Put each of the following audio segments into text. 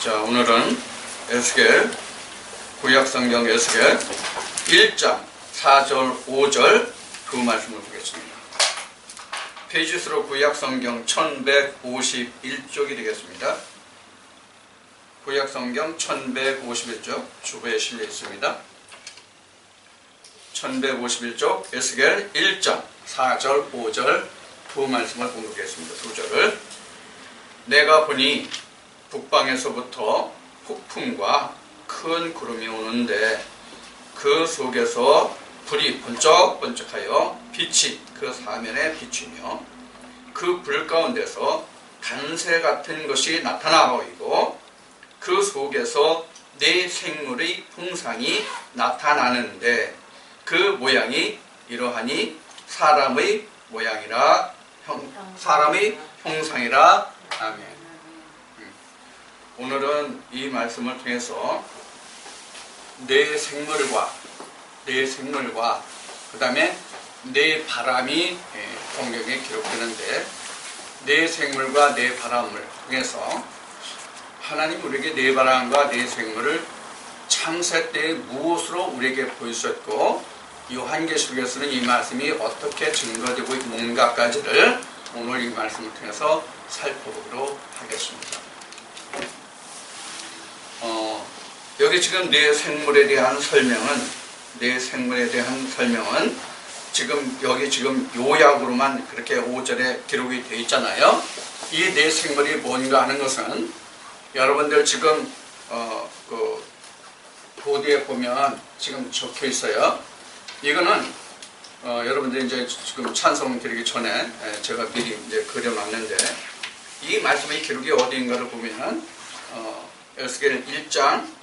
자, 오늘은 에스겔, 구약성경 에스겔 1장 4절, 5절 두 말씀을 보겠습니다. 페이지수로 구약성경 1151쪽이 되겠습니다. 구약성경 1151쪽 주보에 실려 있습니다. 1151쪽 에스겔 1장 4절, 5절 두 말씀을 공독하겠습니다. 두 절을. 내가 보니 북방에서부터 폭풍과 큰 구름이 오는데 그 속에서 불이 번쩍번쩍하여 빛이 그 사면에 비추며 그 불 가운데서 단새 같은 것이 나타나 보이고 그 속에서 네 생물의 형상이 나타나는데 그 모양이 이러하니 사람의 모양이라 사람의 형상이라. 아멘. 오늘은 이 말씀을 통해서 네 생물과 그 다음에 네 바람이 성경에 기록되는데 네 생물과 네 바람을 통해서 하나님 우리에게 네 바람과 네 생물을 창세 때 무엇으로 우리에게 보이셨고 요한계시록에서는 이 말씀이 어떻게 증거되고 있는가까지를 오늘 이 말씀을 통해서 살펴보도록 하겠습니다. 여기 지금 네 생물에 대한 설명은 지금 여기 지금 요약으로만 그렇게 5절에 기록이 되어 있잖아요. 이 네 생물이 뭔가 하는 것은 여러분들 지금 그 보드에 보면 지금 적혀 있어요. 이거는 여러분들 이제 지금 찬송 드리기 전에 제가 미리 이제 그려놨는데 이 말씀의 기록이 어디인가를 보면은 에스겔 1장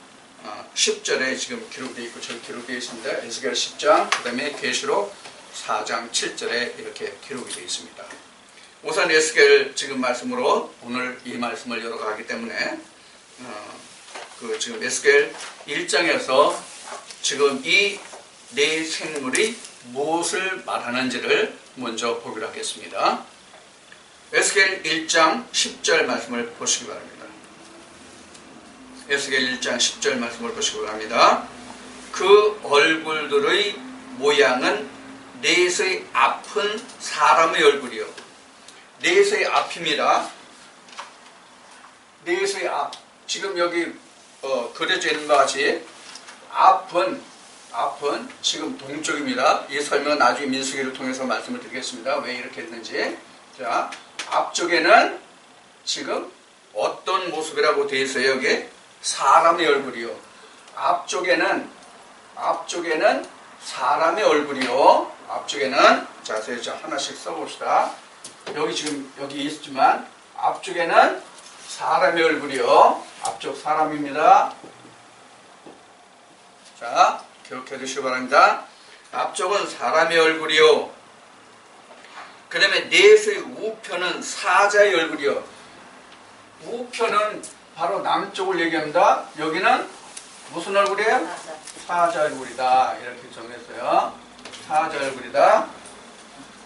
10절에 지금 기록되어 있고 저기 기록되어 있습니다. 에스겔 10장 그 다음에 계시록 4장 7절에 이렇게 기록이 되어 있습니다. 우선 에스겔 지금 말씀으로 오늘 이 말씀을 열어가기 때문에 지금 에스겔 1장에서 지금 이 네 생물이 무엇을 말하는지를 먼저 보기로 하겠습니다. 에스겔 1장 10절 말씀을 보시기 바랍니다. 에스겔 1장 10절 말씀을 보시기 바랍니다. 그 얼굴들의 모양은 넷의 앞은 사람의 얼굴이요. 넷의 앞입니다. 넷의 앞. 지금 여기 그려져 있는 것 같이 앞은 지금 동쪽입니다. 이 설명은 나중에 민수기를 통해서 말씀을 드리겠습니다. 왜 이렇게 했는지. 자, 앞쪽에는 지금 어떤 모습이라고 되어 있어요? 여기 사람의 얼굴이요. 앞쪽에는 사람의 얼굴이요. 앞쪽에는 자, 하나씩 써봅시다. 여기 지금 여기 있지만 앞쪽에는 사람의 얼굴이요. 앞쪽 사람입니다. 자, 기록해 두시기 바랍니다. 앞쪽은 사람의 얼굴이요. 그 다음에 넷의 우편은 사자의 얼굴이요. 우편은 바로 남쪽을 얘기합니다. 여기는 무슨 얼굴이에요? 사자 얼굴이다. 이렇게 정했어요. 사자 얼굴이다.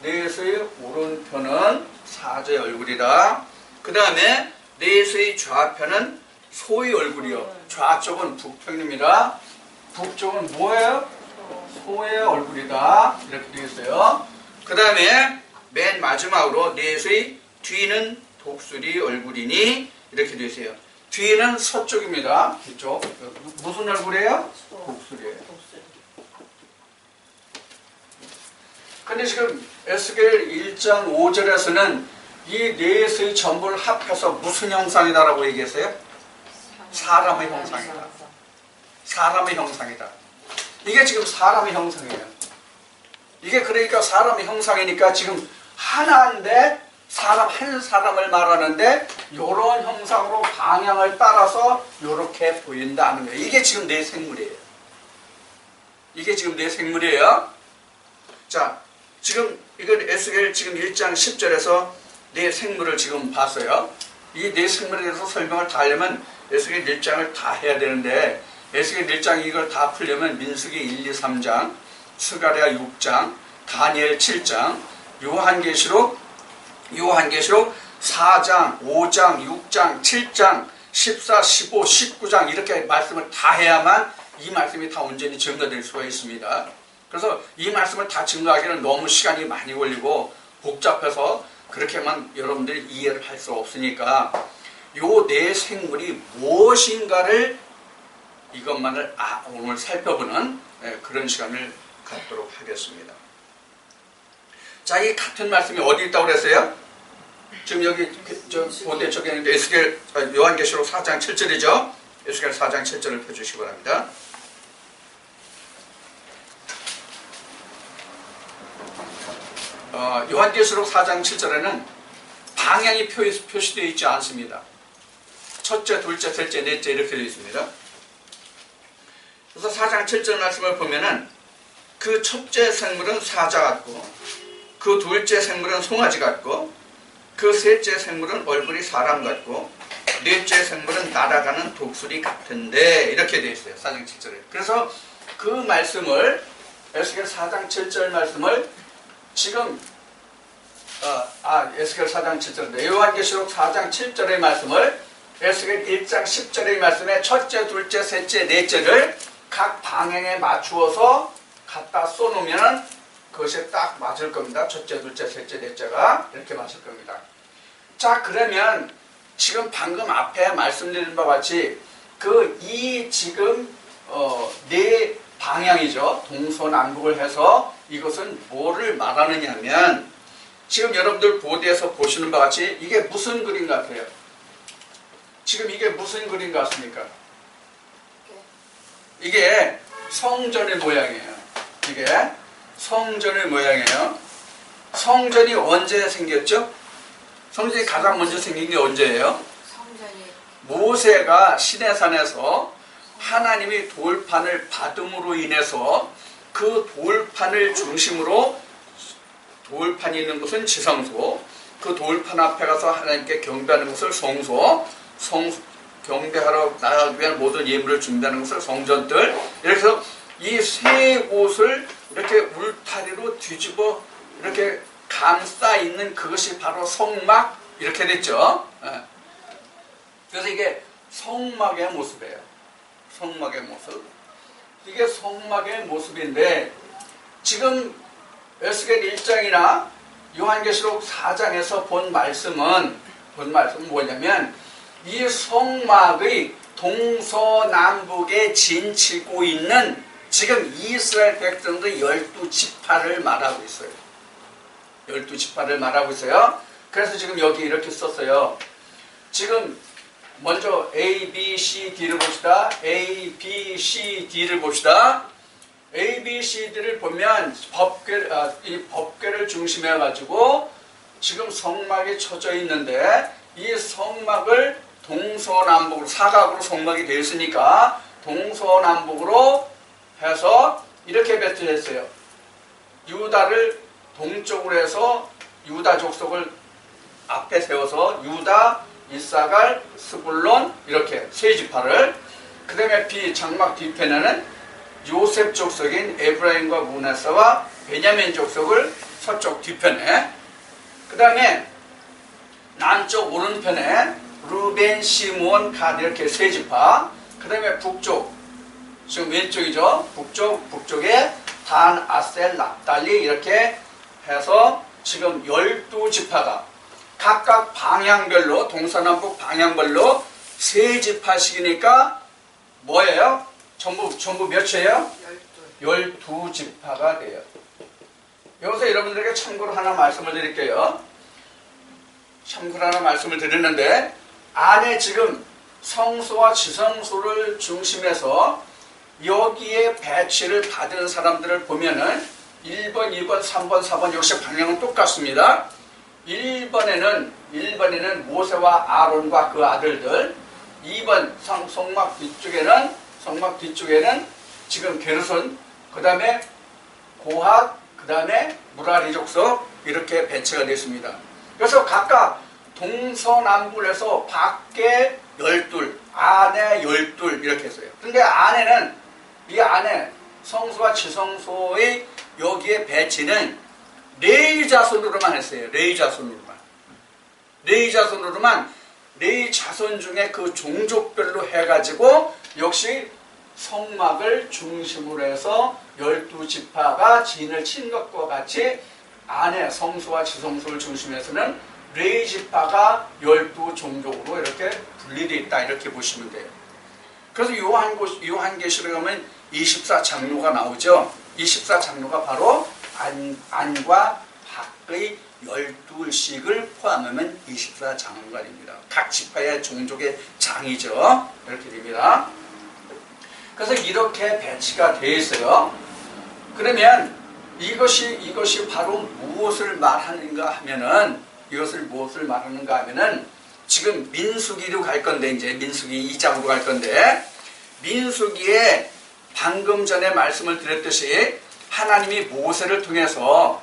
넷의 오른편은 사자의 얼굴이다. 그 다음에 넷의 좌편은 소의 얼굴이요. 좌쪽은 북편입니다. 북쪽은 뭐예요? 소의 얼굴이다. 이렇게 되어 있어요. 그 다음에 맨 마지막으로 넷의 뒤는 독수리 얼굴이니 이렇게 되어 있어요. 뒤는 서쪽입니다. 뒤쪽. 무슨 얼굴이에요? 독수리예요. 근데 지금 에스겔 1장 5절에서는 이 넷의 전부를 합해서 무슨 형상이다라고 얘기했어요? 사람의 형상이다. 사람의 형상이다. 이게 지금 사람의 형상이에요. 이게 그러니까 사람의 형상이니까 지금 하나인데 사람 한 사람을 말하는데 이런 형상으로 방향을 따라서 이렇게 보인다는 거예요. 이게 지금 내 생물이에요. 이게 지금 내 생물이에요. 자, 지금 이건 에스겔 지금 1장 10절에서 내 생물을 지금 봤어요. 이 내 생물에 대해서 설명을 다 하려면 에스겔 1장을 다 해야 되는데 에스겔 1장 이걸 다 풀려면 민수기 1, 2, 3장, 스가랴 6장, 다니엘 7장, 요한계시록 4장, 5장, 6장, 7장 14, 15, 19장 이렇게 말씀을 다 해야만 이 말씀이 다 온전히 증거될 수가 있습니다. 그래서 이 말씀을 다 증거하기는 너무 시간이 많이 걸리고 복잡해서 그렇게만 여러분들이 이해를 할 수 없으니까 요 네 생물이 무엇인가를 이것만을 오늘 살펴보는 그런 시간을 갖도록 하겠습니다. 자, 이 같은 말씀이 어디 있다고 그랬어요? 지금 여기 보대 쪽에 있는데 에스겔 요한계시록 4장 7절이죠. 에스겔 4장 7절을 펴주시기 바랍니다. 요한계시록 4장 7절에는 방향이 표시되어 있지 않습니다. 첫째, 둘째, 셋째, 넷째 이렇게 되어 있습니다. 그래서 4장 7절 말씀을 보면은 그 첫째 생물은 사자 같고 그 둘째 생물은 송아지 같고 그 셋째 생물은 얼굴이 사람 같고 넷째 생물은 날아가는 독수리 같은데 이렇게 되어 있어요. 4장 7절에. 그래서 그 말씀을 에스겔 4장 7절 말씀을 지금 에스겔 4장 7절인데 요한계시록 4장 7절의 말씀을 에스겔 1장 10절의 말씀에 첫째, 둘째, 셋째, 넷째를 각 방향에 맞추어서 갖다 쏘놓으면 그것이 딱 맞을 겁니다. 첫째, 둘째, 셋째, 넷째가 이렇게 맞을 겁니다. 자, 그러면 지금 방금 앞에 말씀드린 바와 같이 이 지금 네 방향이죠. 동서남북을 해서 이것은 뭐를 말하느냐 하면 지금 여러분들 보드에서 보시는 바와 같이 이게 무슨 그림 같아요? 지금 이게 무슨 그림 같습니까? 이게 성전의 모양이에요. 이게 성전의 모양이에요. 성전이 언제 생겼죠? 성전이 가장 먼저 생긴 게 언제예요? 모세가 시내산에서 하나님이 돌판을 받음으로 인해서 그 돌판을 중심으로 돌판이 있는 곳은 지성소, 그 돌판 앞에 가서 하나님께 경배하는 것을 성소, 경배하러 나가기 위한 모든 예물을 준비하는 것을 성전들, 이렇게 해서 이 세 곳을 이렇게 울타리로 뒤집어 이렇게 감싸 있는 그것이 바로 성막 이렇게 됐죠. 그래서 이게 성막의 모습이에요. 성막의 모습. 이게 성막의 모습인데 지금 에스겔 1장이나 요한계시록 4장에서 본 말씀은 뭐냐면 이 성막의 동서남북에 진치고 있는 지금 이스라엘 백성들 12지파를 말하고 있어요. 12지파를 말하고 있어요. 그래서 지금 여기 이렇게 썼어요. 지금 먼저 A, B, C, D를 봅시다. A, B, C, D를 봅시다. A, B, C, D를 보면 이 법궤를 중심해 가지고 지금 성막이 쳐져 있는데 이 성막을 동서남북으로 사각으로 성막이 되어 있으니까 동서남북으로 해서 이렇게 배치했어요. 유다를 동쪽으로 해서 유다 족속을 앞에 세워서 유다, 이사갈, 스불론 이렇게 세 지파를, 그 다음에 장막 뒤편에는 요셉 족속인 에브라임과 므낫세와 베냐민 족속을 서쪽 뒤편에, 그 다음에 남쪽 오른편에 루벤, 시므온, 갓 이렇게 세 지파, 그 다음에 북쪽 지금 왼쪽이죠. 북쪽에 단, 아셀, 납달리 이렇게 해서 지금 12지파가 각각 방향별로 동서남북 방향별로 세 지파씩이니까 뭐예요? 전부 몇이에요? 12지파가 돼요. 여기서 여러분들에게 참고로 하나 말씀을 드릴게요. 참고로 하나 말씀을 드리는데 안에 지금 성소와 지성소를 중심해서 여기에 배치를 받은 사람들을 보면은 1번, 2번, 3번, 4번 역시 방향은 똑같습니다. 1번에는 모세와 아론과 그 아들들, 2번 성막 뒤쪽에는 지금 게르손, 그 다음에 고핫, 그 다음에 무라리 족속 이렇게 배치가 됐습니다. 그래서 각각 동서남북을 해서 밖에 12, 안에 12 이렇게 했어요. 근데 이 안에 성소와 지성소의 여기에 배치는 레위 자손으로만 했어요. 레위 자손으로만 레위 자손 중에 그 종족별로 해가지고 역시 성막을 중심으로 해서 12지파가 진을 친 것과 같이 안에 성소와 지성소를 중심해서는 레위 지파가 12종족으로 이렇게 분리되어 있다, 이렇게 보시면 돼요. 그래서 요한계시록에 가면 24장로가 나오죠. 24장로가 바로 안과 밖의 12식을 포함하면 24장로가 됩니다. 각 지파의 종족의 장이죠. 이렇게 됩니다. 그래서 이렇게 배치가 되어 있어요. 그러면 이것이 바로 무엇을 말하는가 하면은, 지금 민수기로 갈 건데, 이제 민수기 2장으로 갈 건데, 민수기에 방금 전에 말씀을 드렸듯이 하나님이 모세를 통해서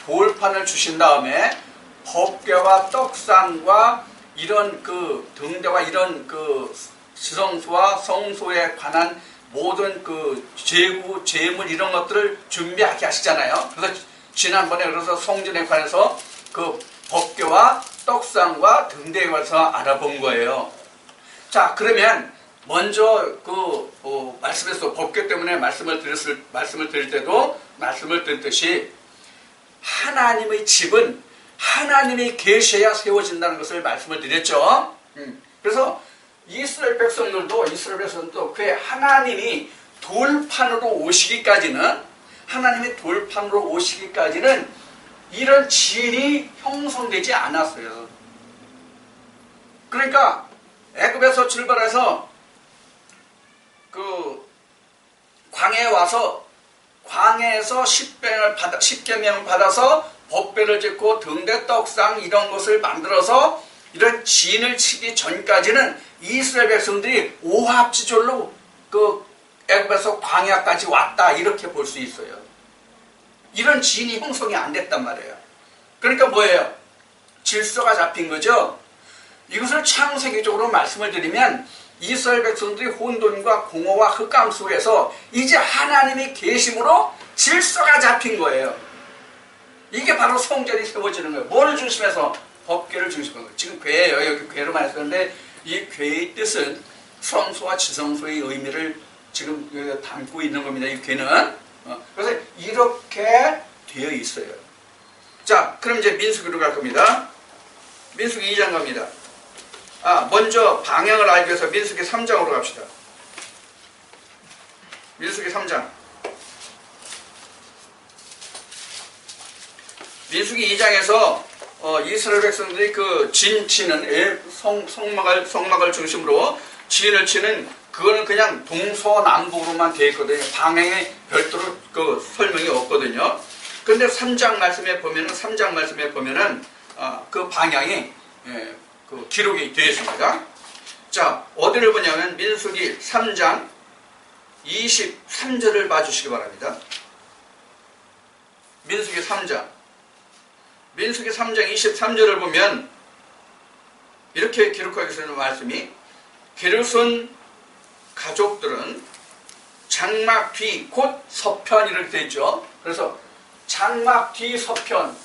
돌판을 주신 다음에 법궤와 떡상과 이런 그 등대와 이런 그 지성소와 성소에 관한 모든 그 제물 이런 것들을 준비하게 하시잖아요. 그래서 지난번에 그래서 성전에 관해서 그 법궤와 떡상과 등대에 관해서 알아본 거예요. 자, 그러면 먼저 말씀에서 법궤 때문에 말씀을 드릴 때도 말씀을 드렸듯이 하나님의 집은 하나님이 계셔야 세워진다는 것을 말씀을 드렸죠. 그래서 이스라엘 백성들도 그 하나님이 돌판으로 오시기까지는 이런 진이 형성되지 않았어요. 그러니까 애굽에서 출발해서 그 광야에 와서 광야에서 십계명을 받아서 법궤를 짓고 등대 떡상 이런 것을 만들어서 이런 진을 치기 전까지는 이스라엘 백성들이 오합지졸로 그 애굽에서 광야까지 왔다, 이렇게 볼 수 있어요. 이런 진이 형성이 안 됐단 말이에요. 그러니까 뭐예요? 질서가 잡힌 거죠. 이것을 창세기적으로 말씀을 드리면 이스라엘 백성들이 혼돈과 공허와 흑암 속에서 이제 하나님이 계심으로 질서가 잡힌 거예요. 이게 바로 성전이 세워지는 거예요. 뭐를 중심해서? 법궤를 중심으로. 지금 궤예요. 여기 궤로 말했었는데 이 궤의 뜻은 성소와 지성소의 의미를 지금 담고 있는 겁니다. 이 궤는. 그래서 이렇게 되어 있어요. 자, 그럼 이제 민수기로 갈 겁니다. 민수기 2장 갑니다. 먼저 방향을 알기 위해서 민수기 3장으로 갑시다. 민수기 3장. 민수기 2장에서 이스라엘 백성들이 그 진치는 성막을 중심으로 진을 치는, 그거는 그냥 동서남북으로만 되어 있거든요. 방향에 별도로 그 설명이 없거든요. 그런데 3장 말씀에 보면은 그 방향이 그 기록이 되어 있습니다. 자, 어디를 보냐면 민수기 3장 23절을 봐주시기 바랍니다. 민수기 3장 23절을 보면 이렇게 기록하고 있는 말씀이, 게르손 가족들은 장막 뒤 곧 서편, 이렇게 되어 있죠. 그래서 장막 뒤 서편.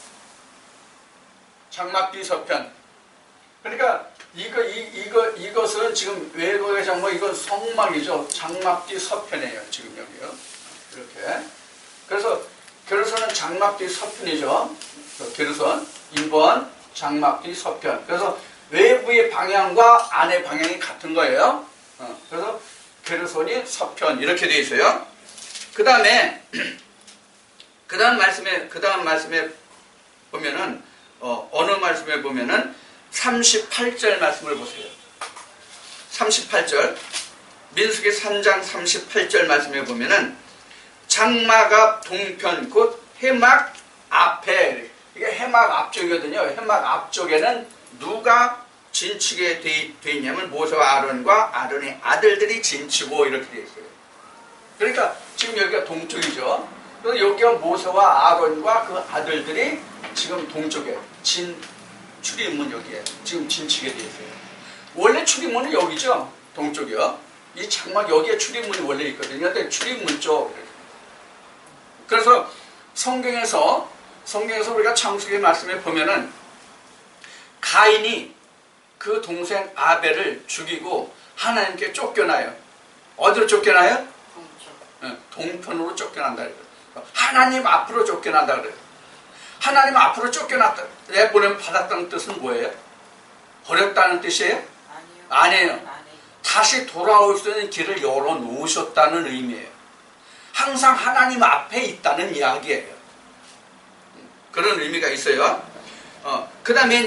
그러니까 이것은 지금 외국의 장막, 이건 성막이죠. 장막 뒤 서편이에요. 지금 여기요. 이렇게. 그래서 게르손은 장막 뒤 서편이죠. 게르손 1번 장막 뒤 서편. 그래서 외부의 방향과 안의 방향이 같은 거예요. 그래서 게르손이 서편, 이렇게 되어 있어요. 그 다음 말씀에 보면은 어느 말씀에 보면은 38절 말씀을 보세요. 38절 민수기 3장 38절 말씀에 보면은 장막 앞 동편 곧 해막 앞에, 이게 해막 앞쪽이거든요. 해막 앞쪽에는 누가 진치게 돼 있냐면 모세와 아론과 아론의 아들들이 진치고, 이렇게 되어 있어요. 그러니까 지금 여기가 동쪽이죠. 그래서 여기가 모세와 아론과 그 아들들이 지금 동쪽에 출입문 여기에 지금 진치게 되어 있어요. 원래 출입문은 여기죠. 동쪽이요. 이 장막 여기에 출입문이 원래 있거든요. 근데 출입문 쪽. 그래서 성경에서 우리가 창세기 말씀에 보면은 가인이 그 동생 아벨을 죽이고 하나님께 쫓겨나요. 어디로 쫓겨나요? 동편으로 쫓겨난다 그래요. 하나님 앞으로 쫓겨난다 그래요. 하나님 앞으로 쫓겨났다. 내보냄 받았다는 뜻은 뭐예요? 버렸다는 뜻이에요? 아니에요. 다시 돌아올 수 있는 길을 열어놓으셨다는 의미예요. 항상 하나님 앞에 있다는 이야기예요. 그런 의미가 있어요. 그 다음에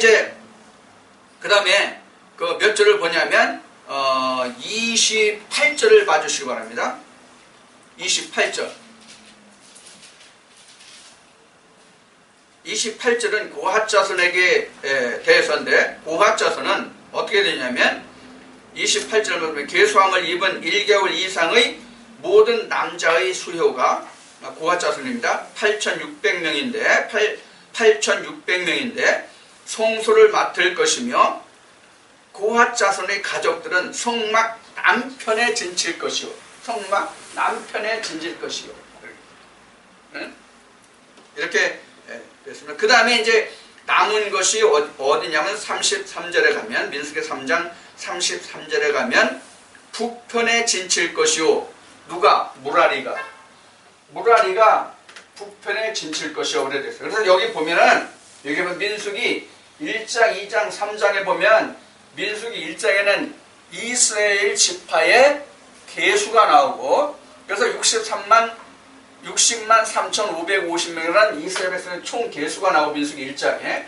그 몇 절을 보냐면 28절을 봐주시기 바랍니다. 28절. 28절은 고핫 자손에게 대해서인데, 고핫 자손은 어떻게 되냐면 28절을 보면 계수함을 입은 1개월 이상의 모든 남자의 수효가 고핫 자손입니다. 8,600명인데 송소를 맡을 것이며, 고핫 자손의 가족들은 성막 남편에 진칠 것이요. 성막 남편에 진칠 것이요. 이렇게 됐습니다. 그 다음에 이제 남은 것이 어디냐면 33절에 가면, 민수기 3장 33절에 가면 북편에 진칠 것이요. 누가? 무라리가 북편에 진칠 것이요. 그래 됐어요. 그래서 여기 보면 민수기 1장, 2장, 3장에 보면, 민수기 1장에는 이스라엘 지파의 계수가 나오고, 그래서 60만 3,550명이라는 이스라엘 백성의 총 계수가 나오고, 민수기 1장에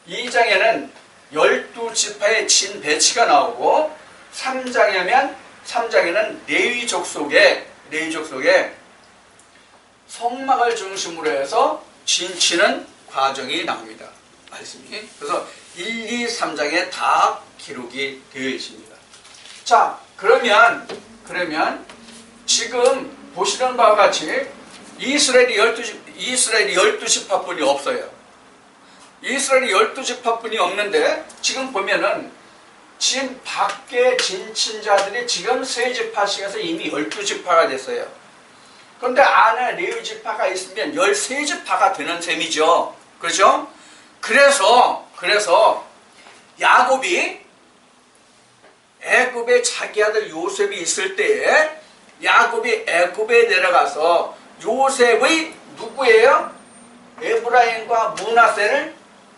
2장에는 12지파의 진 배치가 나오고, 3장에는 레위 족속의 성막을 중심으로 해서 진치는 과정이 나옵니다. 말씀이. 그래서 1, 2, 3장에 다 기록이 되어 있습니다. 자, 그러면 지금 보시는 바와 같이 이스라엘이 12지파뿐이 없어요. 이스라엘이 12지파뿐이 없는데, 지금 보면은 지금 밖에 진친자들이 지금 3지파씩 해서 이미 12지파가 됐어요. 그런데 안에 레위지파가 있으면 13지파가 되는 셈이죠. 그렇죠? 그래서 야곱이 애굽에 자기 아들 요셉이 있을 때에 야곱이 애굽에 내려가서 요셉의 누구예요? 에브라임과 므낫세를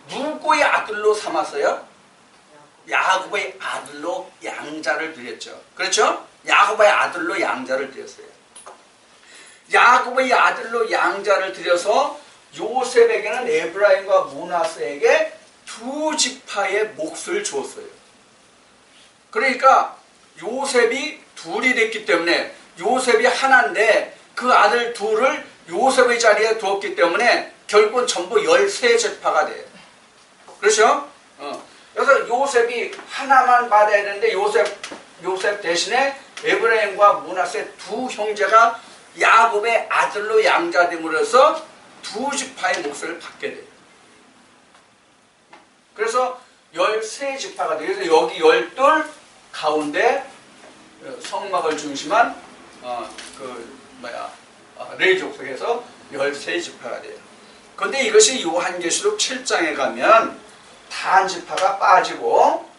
누구의 아들로 삼았어요? 야곱의 아들로 양자를 드렸죠. 그렇죠? 야곱의 아들로 양자를 드렸어요. 야곱의 아들로 양자를 드려서 요셉에게는 에브라임과 므낫세에게 2지파의 몫을 줬어요. 그러니까 요셉이 둘이 됐기 때문에, 요셉이 하나인데 그 아들 둘을 요셉의 자리에 두었기 때문에 결국은 전부 13지파가 돼요. 그렇죠? 그래서 요셉이 하나만 받아야 되는데, 요셉 대신에 에브라임과 므낫세 두 형제가 야곱의 아들로 양자됨으로써 2지파의 몫을 받게 돼요. 그래서 13지파가 돼요. 그래서 여기 12 가운데 성막을 중심한 레위 족속에서 13지파가 돼요. 그런데 이것이 요한계시록 7장에 가면 단지파가 빠지고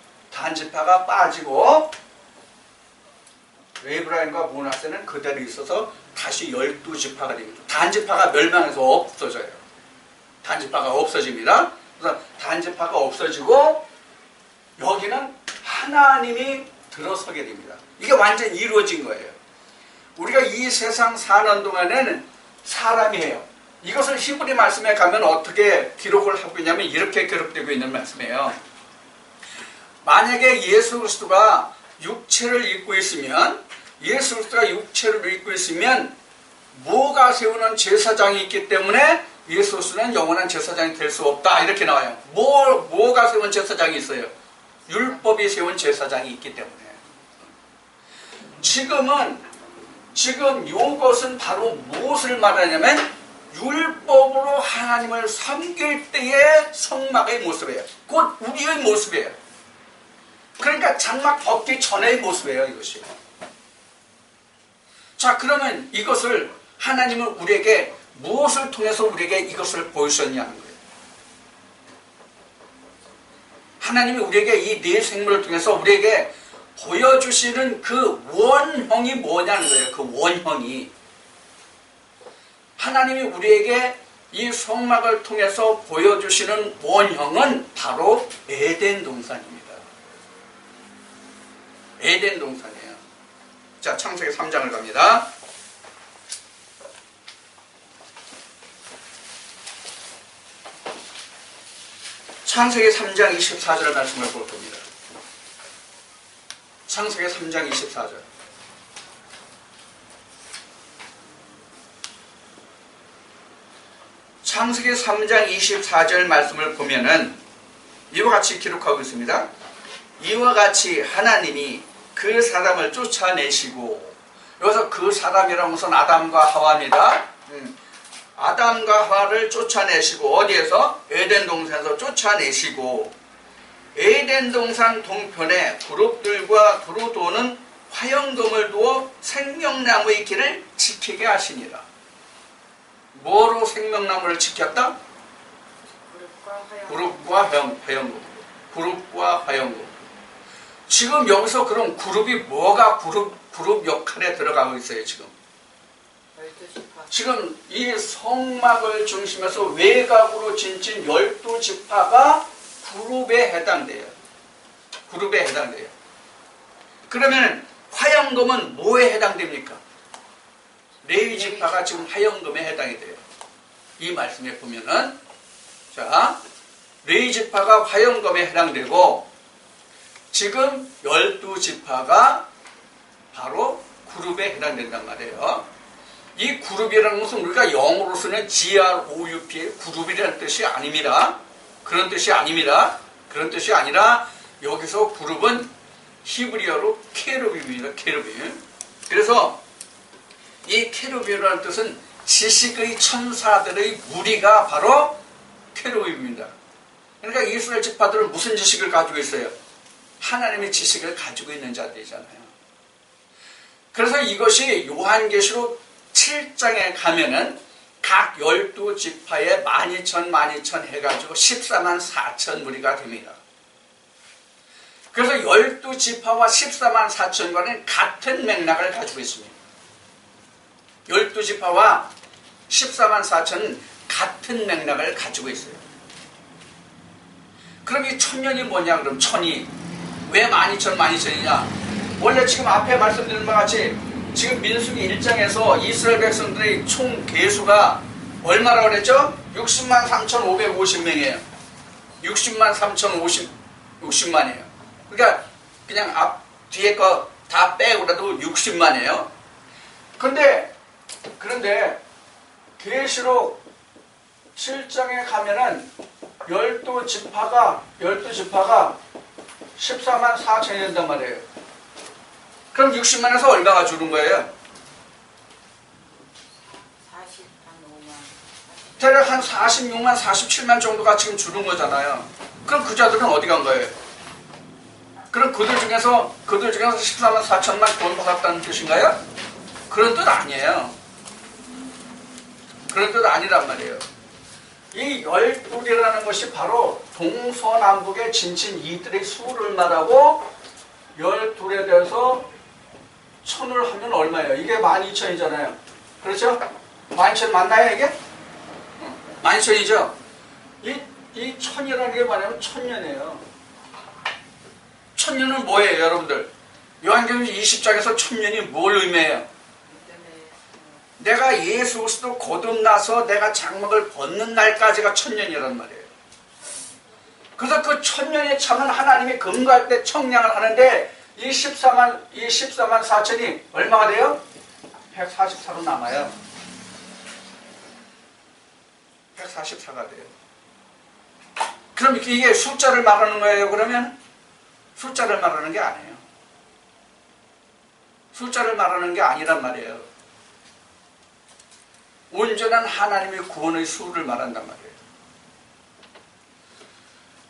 에브라임과 므낫세는 그대로 있어서 다시 12지파가 되겠죠. 단지파가 멸망해서 없어져요. 단지파가 없어집니다. 그래서 단지파가 없어지고 여기는 하나님이 들어서게 됩니다. 이게 완전히 이루어진 거예요. 우리가 이 세상 사는 동안에는 사람이에요. 이것을 히브리 말씀에 가면 어떻게 기록을 하고 있냐면 이렇게 기록되고 있는 말씀이에요. 만약에 예수 그리스도가 육체를 입고 있으면, 예수 그리스도가 육체를 입고 있으면 뭐가 세우는 제사장이 있기 때문에 예수 그리스도는 영원한 제사장이 될 수 없다, 이렇게 나와요. 뭐가 세운 제사장이 있어요? 율법이 세운 제사장이 있기 때문에. 지금 이것은 바로 무엇을 말하냐면 율법으로 하나님을 섬길 때의 성막의 모습이에요. 곧 우리의 모습이에요. 그러니까 장막 벗기 전의 모습이에요, 이것이. 자, 그러면 이것을 하나님은 우리에게 무엇을 통해서 우리에게 이것을 보여주셨냐는 거예요. 하나님이 우리에게 이 네 생물을 통해서 우리에게 보여주시는 그 원형이 뭐냐는 거예요. 그 원형이. 하나님이 우리에게 이 성막을 통해서 보여주시는 원형은 바로 에덴 동산입니다. 에덴 동산이에요. 자, 창세기 3장을 갑니다. 창세기 3장 24절 말씀을 볼 겁니다. 창세기 3장 24절. 창세기 3장 24절 말씀을 보면은 이와 같이 기록하고 있습니다. 이와 같이 하나님이 그 사람을 쫓아내시고, 여기서 그 사람이라는 것은 아담과 하와입니다. 아담과 하와를 쫓아내시고, 어디에서? 에덴 동산에서 쫓아내시고, 에덴 동산 동편에 그룹들과 두루 도는 화영금을 두어 생명나무의 길을 지키게 하시니라. 뭐로 생명나무를 지켰다? 그룹과 화영금. 그룹과 화영금. 지금 여기서 그럼 그룹이 뭐가 그룹 역할에 들어가고 있어요, 지금? 지금 이 성막을 중심에서 외곽으로 진진 12지파가 그룹에 해당돼요. 그룹에 해당돼요. 그러면 화영금은 뭐에 해당됩니까? 레위 지파가 지금 화영금에 해당이 돼요. 이 말씀에 보면은, 자, 레위 지파가 화영금에 해당되고, 지금 12지파가 바로 그룹에 해당된단 말이에요. 이 그룹이라는 것은 우리가 영어로 쓰는 GROUP의 그룹이라는 뜻이 아닙니다. 그런 뜻이 아닙니다. 그런 뜻이 아니라 여기서 그룹은 히브리어로 케루빔입니다. 케루빔. 그래서 이 케루빔이라는 뜻은 지식의 천사들의 무리가 바로 케루빔입니다. 그러니까 이스라엘 지파들은 무슨 지식을 가지고 있어요? 하나님의 지식을 가지고 있는 자들이잖아요. 그래서 이것이 요한계시록 7장에 가면은 각 12지파에 12,000 해가지고 14만 4천 무리가 됩니다. 그래서 12지파와 14만 4천과는 같은 맥락을 가지고 있습니다. 12지파와 14만 4천은 같은 맥락을 가지고 있어요. 그럼 이 천년이 뭐냐? 그럼 천이 왜 12,000이냐? 원래 지금 앞에 말씀드린 바와 같이 지금 민수기 1장에서 이스라엘 백성들의 총 개수가 얼마라고 그랬죠? 60만 3,550명이에요. 60만 3,050만이에요. 그러니까 그냥 앞 뒤에 거 다 빼고라도 60만이에요. 그런데 계시록 7장에 가면은 12지파가 14만 4천이 된단 말이에요. 그럼 60만에서 얼마가 줄은 거예요? 대략 한 46만, 47만 정도가 지금 줄은 거잖아요. 그럼 그 자들은 어디 간 거예요? 그럼 그들 중에서 14만 4천만 돈 받았다는 뜻인가요? 그런 뜻 아니에요. 그런 뜻 아니란 말이에요. 이 12이라는 것이 바로 동서남북의 진친 이들의 수를 말하고 12에 대해서 1000을 하면 얼마예요? 이게 12,000이잖아요. 그렇죠? 12,000 맞나요 이게? 12,000이죠? 이 1000이라는 게 뭐냐면 천년이에요. 천년은 뭐예요 여러분들? 요한계시록 20장에서 천년이 뭘 의미해요? 내가 예수 그리스도 거듭나서 내가 장막을 벗는 날까지가 천년이란 말이에요. 그래서 그 천년의 참은 하나님이 금갈 때 청량을 하는데 이 14만 4천이 얼마가 돼요? 144로 남아요. 144가 돼요. 그럼 이게 숫자를 말하는 거예요 그러면? 숫자를 말하는 게 아니에요. 숫자를 말하는 게 아니란 말이에요. 온전한 하나님의 구원의 수를 말한단 말이에요.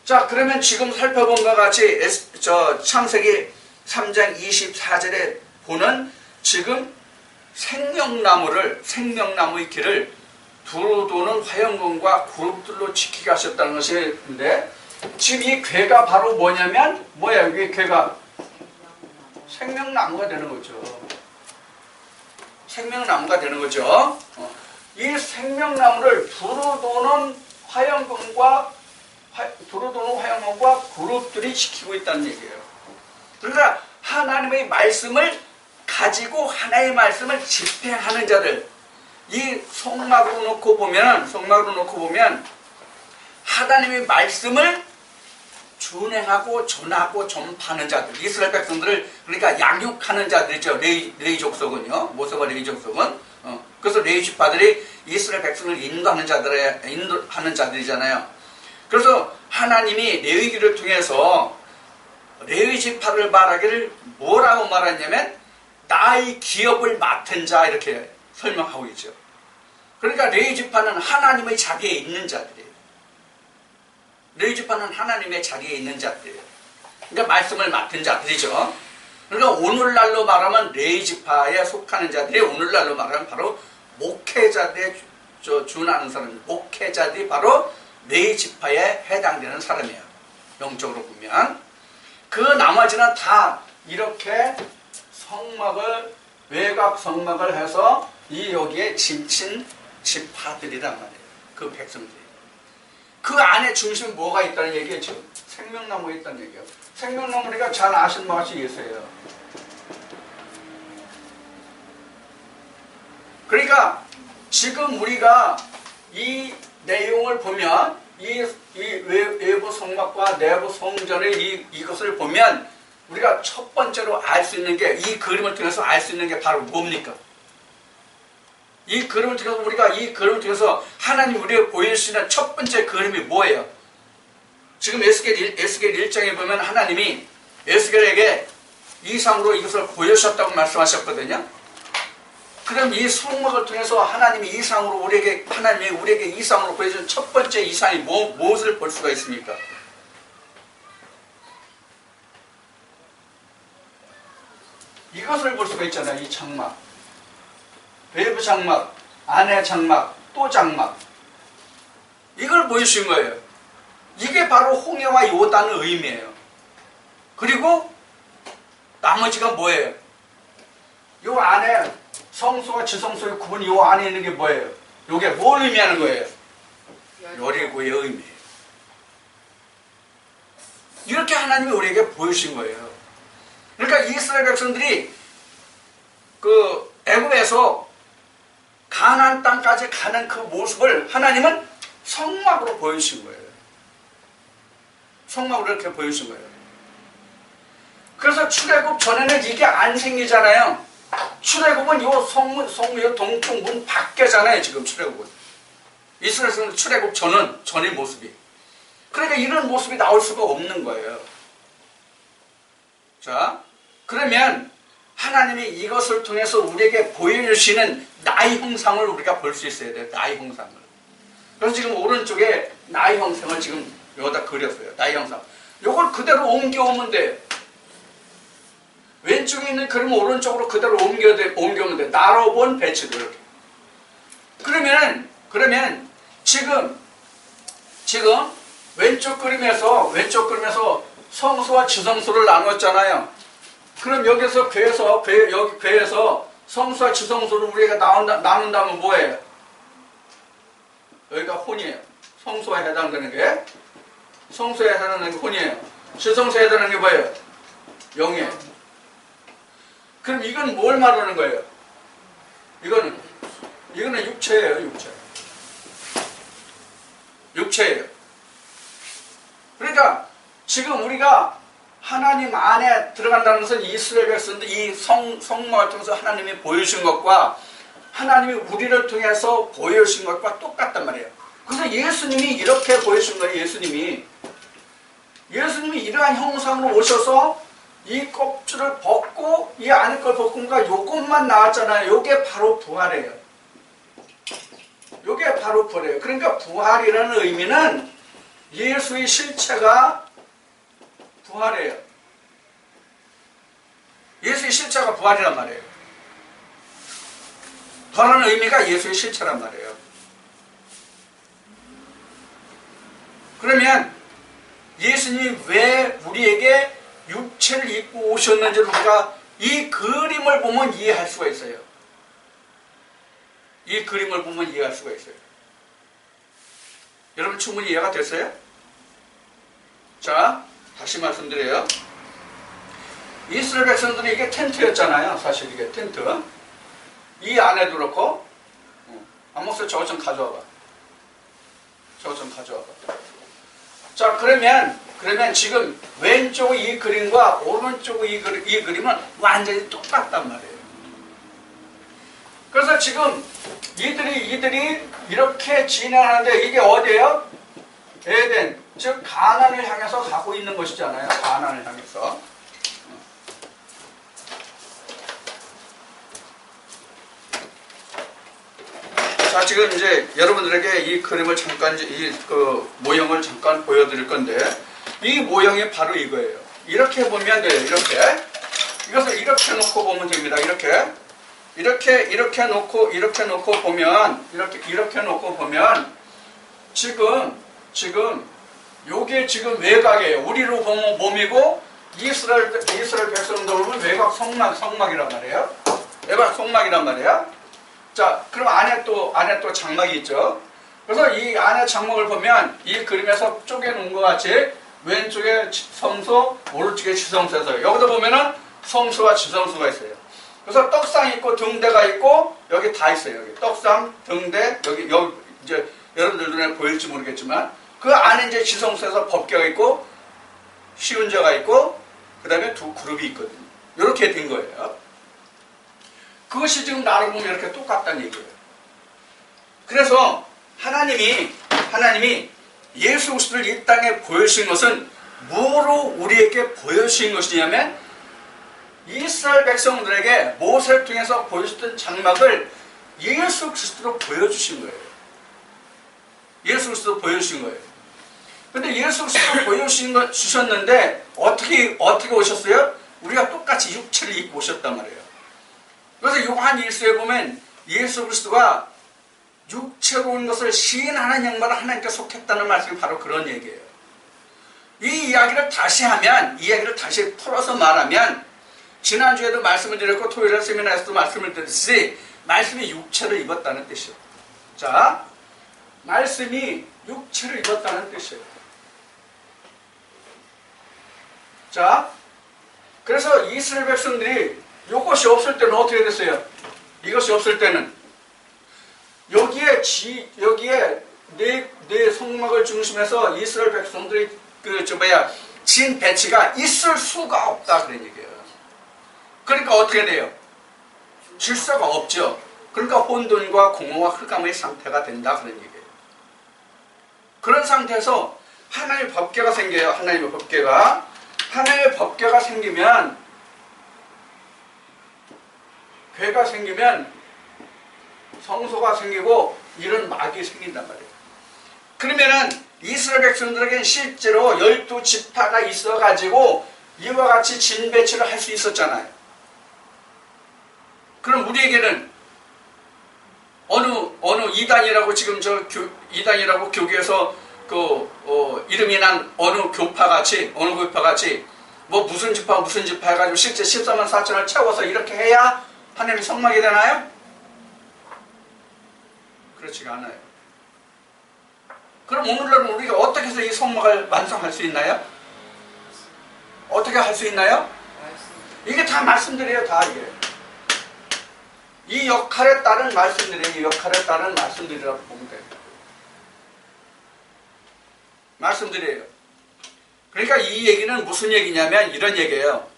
자, 그러면 지금 살펴본 것과 같이 창세기 3장 24절에 보는 지금 생명나무의 길을 두루 도는 화영금과 그룹들로 지키게 하셨다는 것인데, 지금 이 괴가 바로 뭐냐면 뭐야? 이게 괴가 생명나무가 되는 거죠. 생명나무가 되는 거죠. 이 생명나무를 두루 도는 화영금과 그룹들이 지키고 있다는 얘기예요. 그러니까 하나님의 말씀을 가지고 하나의 말씀을 집행하는 자들, 이 성막으로 놓고 보면 하나님의 말씀을 준행하고 전하고 전파하는 자들, 이스라엘 백성들을 그러니까 양육하는 자들이죠. 레위 족속은요, 모세와 레위 족속은. 그래서 레위 지파들이 이스라엘 백성을 인도하는 자들이잖아요. 그래서 하나님이 레위기를 통해서 레위 지파를 말하기를 뭐라고 말하냐면 나의 기업을 맡은 자 이렇게 설명하고 있죠. 그러니까 레위 지파는 하나님의 자리에 있는 자들이에요. 레위 지파는 하나님의 자리에 있는 자들이에요. 그러니까 말씀을 맡은 자들이죠. 그러니까 오늘날로 말하면 레위 지파에 속하는 자들이 오늘날로 말하면 바로 목회자들에 준하는 사람들, 목회자들이 바로 레위 지파에 해당되는 사람이에요. 영적으로 보면. 그 나머지는 다 이렇게 외곽 성막을 해서 이 여기에 짐친 지파들이란 말이에요. 그 백성들이. 그 안에 중심에 뭐가 있다는 얘기예요. 지금 생명나무가 있다는 얘기예요. 생명나무가 잘 아시는 것이 예수예요. 그러니까 지금 우리가 이 내용을 보면 이 외부 성막과 내부 성전의 이것을 보면 우리가 첫 번째로 알 수 있는 게 이 그림을 통해서 알 수 있는 게 바로 뭡니까? 이 그림을 통해서 하나님 우리에게 보여주시는 첫 번째 그림이 뭐예요? 지금 에스겔 1장에 보면 하나님이 에스겔에게 이상으로 이것을 보여주셨다고 말씀하셨거든요. 그럼 이 성막을 통해서 하나님이 우리에게 이상으로 보여준 첫 번째 이상이 무엇을 볼 수가 있습니까? 이것을 볼 수가 있잖아요. 이 장막. 외부 장막, 안의 장막, 또 장막. 이걸 보여주신 거예요. 이게 바로 홍해와 요단의 의미예요. 그리고 나머지가 뭐예요? 요 안에 성소와 지성소의 구분이 요 안에 있는 게 뭐예요? 요게 뭘 의미하는 거예요? 여리고의 의미예요. 이렇게 하나님이 우리에게 보여주신 거예요. 그러니까 이스라엘 백성들이 그 애굽에서 가나안 땅까지 가는 그 모습을 하나님은 성막으로 보여주신 거예요. 성막으로 이렇게 보여주신 거예요. 그래서 출애굽 전에는 이게 안 생기잖아요. 출애굽은 요 성문 동쪽 문 밖에잖아요. 지금 출애굽은 이스라엘 출애굽 전의 모습이. 그러니까 이런 모습이 나올 수가 없는 거예요. 자, 그러면 하나님이 이것을 통해서 우리에게 보여주시는 나의 형상을 우리가 볼 수 있어야 돼요. 나의 형상을. 그래서 지금 오른쪽에 나의 형상을 지금 여기다 그렸어요. 나의 형상. 이걸 그대로 옮겨오면 돼요. 왼쪽에 있는 그림 오른쪽으로 그대로 옮겨오면 돼. 나로 본 배치도 이렇게. 그러면 지금 왼쪽 그림에서 성소와 지성소를 나눴잖아요. 그럼 여기서 여기 궤에서 성소와 지성소를 우리가 나눈다면 뭐예요? 여기가 혼이에요. 성소에 해당되는 게 혼이에요. 지성소에 해당되는 게 뭐예요? 영이에요. 그럼 이건 뭘 말하는 거예요? 이거는 육체예요. 육체예요. 그러니까 지금 우리가 하나님 안에 들어간다는 것은 이스라엘 백성들 이 성막을 통해서 하나님이 보여주신 것과 하나님이 우리를 통해서 보여주신 것과 똑같단 말이에요. 그래서 예수님이 이렇게 보여주신 거예요. 예수님이 이러한 형상으로 오셔서 이 껍질을 벗고 이 안에 걸 벗고가 요것만 나왔잖아요. 요게 바로 부활이에요. 그러니까 부활이라는 의미는 예수의 실체가 부활이에요. 예수의 실체가 부활이란 말이에요. 부활하는 의미가 예수의 실체란 말이에요. 그러면 예수님이 왜 우리에게 육체를 입고 오셨는지를 우리가 이 그림을 보면 이해할 수가 있어요. 이 그림을 보면 이해할 수가 있어요. 여러분 충분히 이해가 됐어요? 자, 다시 말씀드려요. 이스라엘 백성들이 이게 텐트였잖아요. 사실 이게 텐트. 이 안에도 그렇고, 안목사 저거 좀 가져와봐. 저거 좀 가져와봐. 자, 그러면 지금 왼쪽 이 그림과 오른쪽 이 그림은 완전히 똑같단 말이에요. 그래서 지금 이들이 이렇게 진행하는데 이게 어디예요? 에덴, 즉 가나안을 향해서 가고 있는 것이잖아요. 가나안을 향해서. 자, 지금 이제 여러분들에게 이 그림을 잠깐, 모형을 잠깐 보여드릴 건데, 이 모형이 바로 이거예요. 이렇게 보면 돼요. 이렇게. 이것을 이렇게 놓고 보면 됩니다. 이렇게 놓고 보면, 이렇게 놓고 보면, 지금, 요게 지금 외곽이에요. 우리로 보면 몸이고, 이스라엘 백성들 보면 외곽 성막이란 말이에요. 외곽 성막이란 말이에요. 자, 그럼 안에 또 장막이 있죠. 그래서 이 안에 장막을 보면 이 그림에서 쪼개놓은 것 같이 왼쪽에 성소, 오른쪽에 지성소에서 여기도 보면은 성소와 지성소가 있어요. 그래서 떡상 있고 등대가 있고 여기 다 있어요. 여기 떡상, 등대, 여기 이제 여러분들 눈에 보일지 모르겠지만 그 안에 이제 지성소에서 법궤가 있고 시운자가 있고 그 다음에 두 그룹이 있거든요. 이렇게 된 거예요. 그것이 지금 나를 보면 이렇게 똑같다는 얘기예요. 그래서 하나님이 예수 그리스도를 이 땅에 보여주신 것은 뭐로 우리에게 보여주신 것이냐면 이스라엘 백성들에게 모세를 통해서 보여주셨던 장막을 예수 그리스도로 보여주신 거예요. 예수 그리스도로 보여주신 거예요. 근데 예수 그리스도로 보여주셨는데 어떻게 오셨어요? 우리가 똑같이 육체를 입고 오셨단 말이에요. 그래서 요한 1서에 보면 예수 그리스도가 육체로 온 것을 시인하는 양반을 하나님께 속했다는 말씀이 바로 그런 얘기예요. 이 이야기를 다시 풀어서 말하면 지난주에도 말씀을 드렸고 토요일에 세미나에서도 말씀을 드렸듯이 말씀이 육체를 입었다는 뜻이에요. 자, 말씀이 육체를 입었다는 뜻이에요. 자, 그래서 이스라엘 백성들이 이것이 없을 때는 어떻게 됐어요? 이것이 없을 때는 여기에 네 성막을 중심해서 이스라엘 백성들이 진 배치가 있을 수가 없다 그런 얘기예요. 그러니까 어떻게 돼요? 질서가 없죠. 그러니까 혼돈과 공허와 흑암의 상태가 된다 그런 얘기예요. 그런 상태에서 하나님의 법궤가 생겨요. 하나님의 법궤가 생기면 괴가 생기면 성소가 생기고 이런 막이 생긴단 말이에요. 그러면은 이스라엘 백성들에게는 실제로 12지파가 있어가지고 이와 같이 진배치를 할 수 있었잖아요. 그럼 우리에게는 어느 이단이라고 지금 이단이라고 교계에서 이름이 난 어느 교파같이 뭐 무슨 지파 해가지고 실제 14만 4천을 채워서 이렇게 해야 하나님이 성막이 되나요? 그렇지가 않아요. 그럼 오늘날은 우리가 어떻게 해서 이 성막을 완성할 수 있나요? 어떻게 할 수 있나요? 이게 다 말씀들이에요. 다 이게. 이 역할에 따른 말씀들이에요. 말씀들이라고 보면 돼요. 말씀드려요. 그러니까 이 얘기는 무슨 얘기냐면 이런 얘기예요.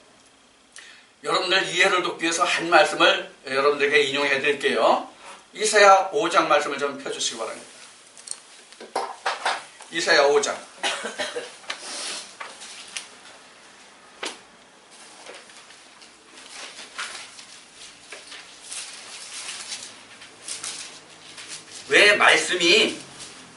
여러분들 이해를 돕기 위해서 한 말씀을 여러분들에게 인용해 드릴게요. 이사야 5장 말씀을 좀 펴주시기 바랍니다. 이사야 5장. 왜 말씀이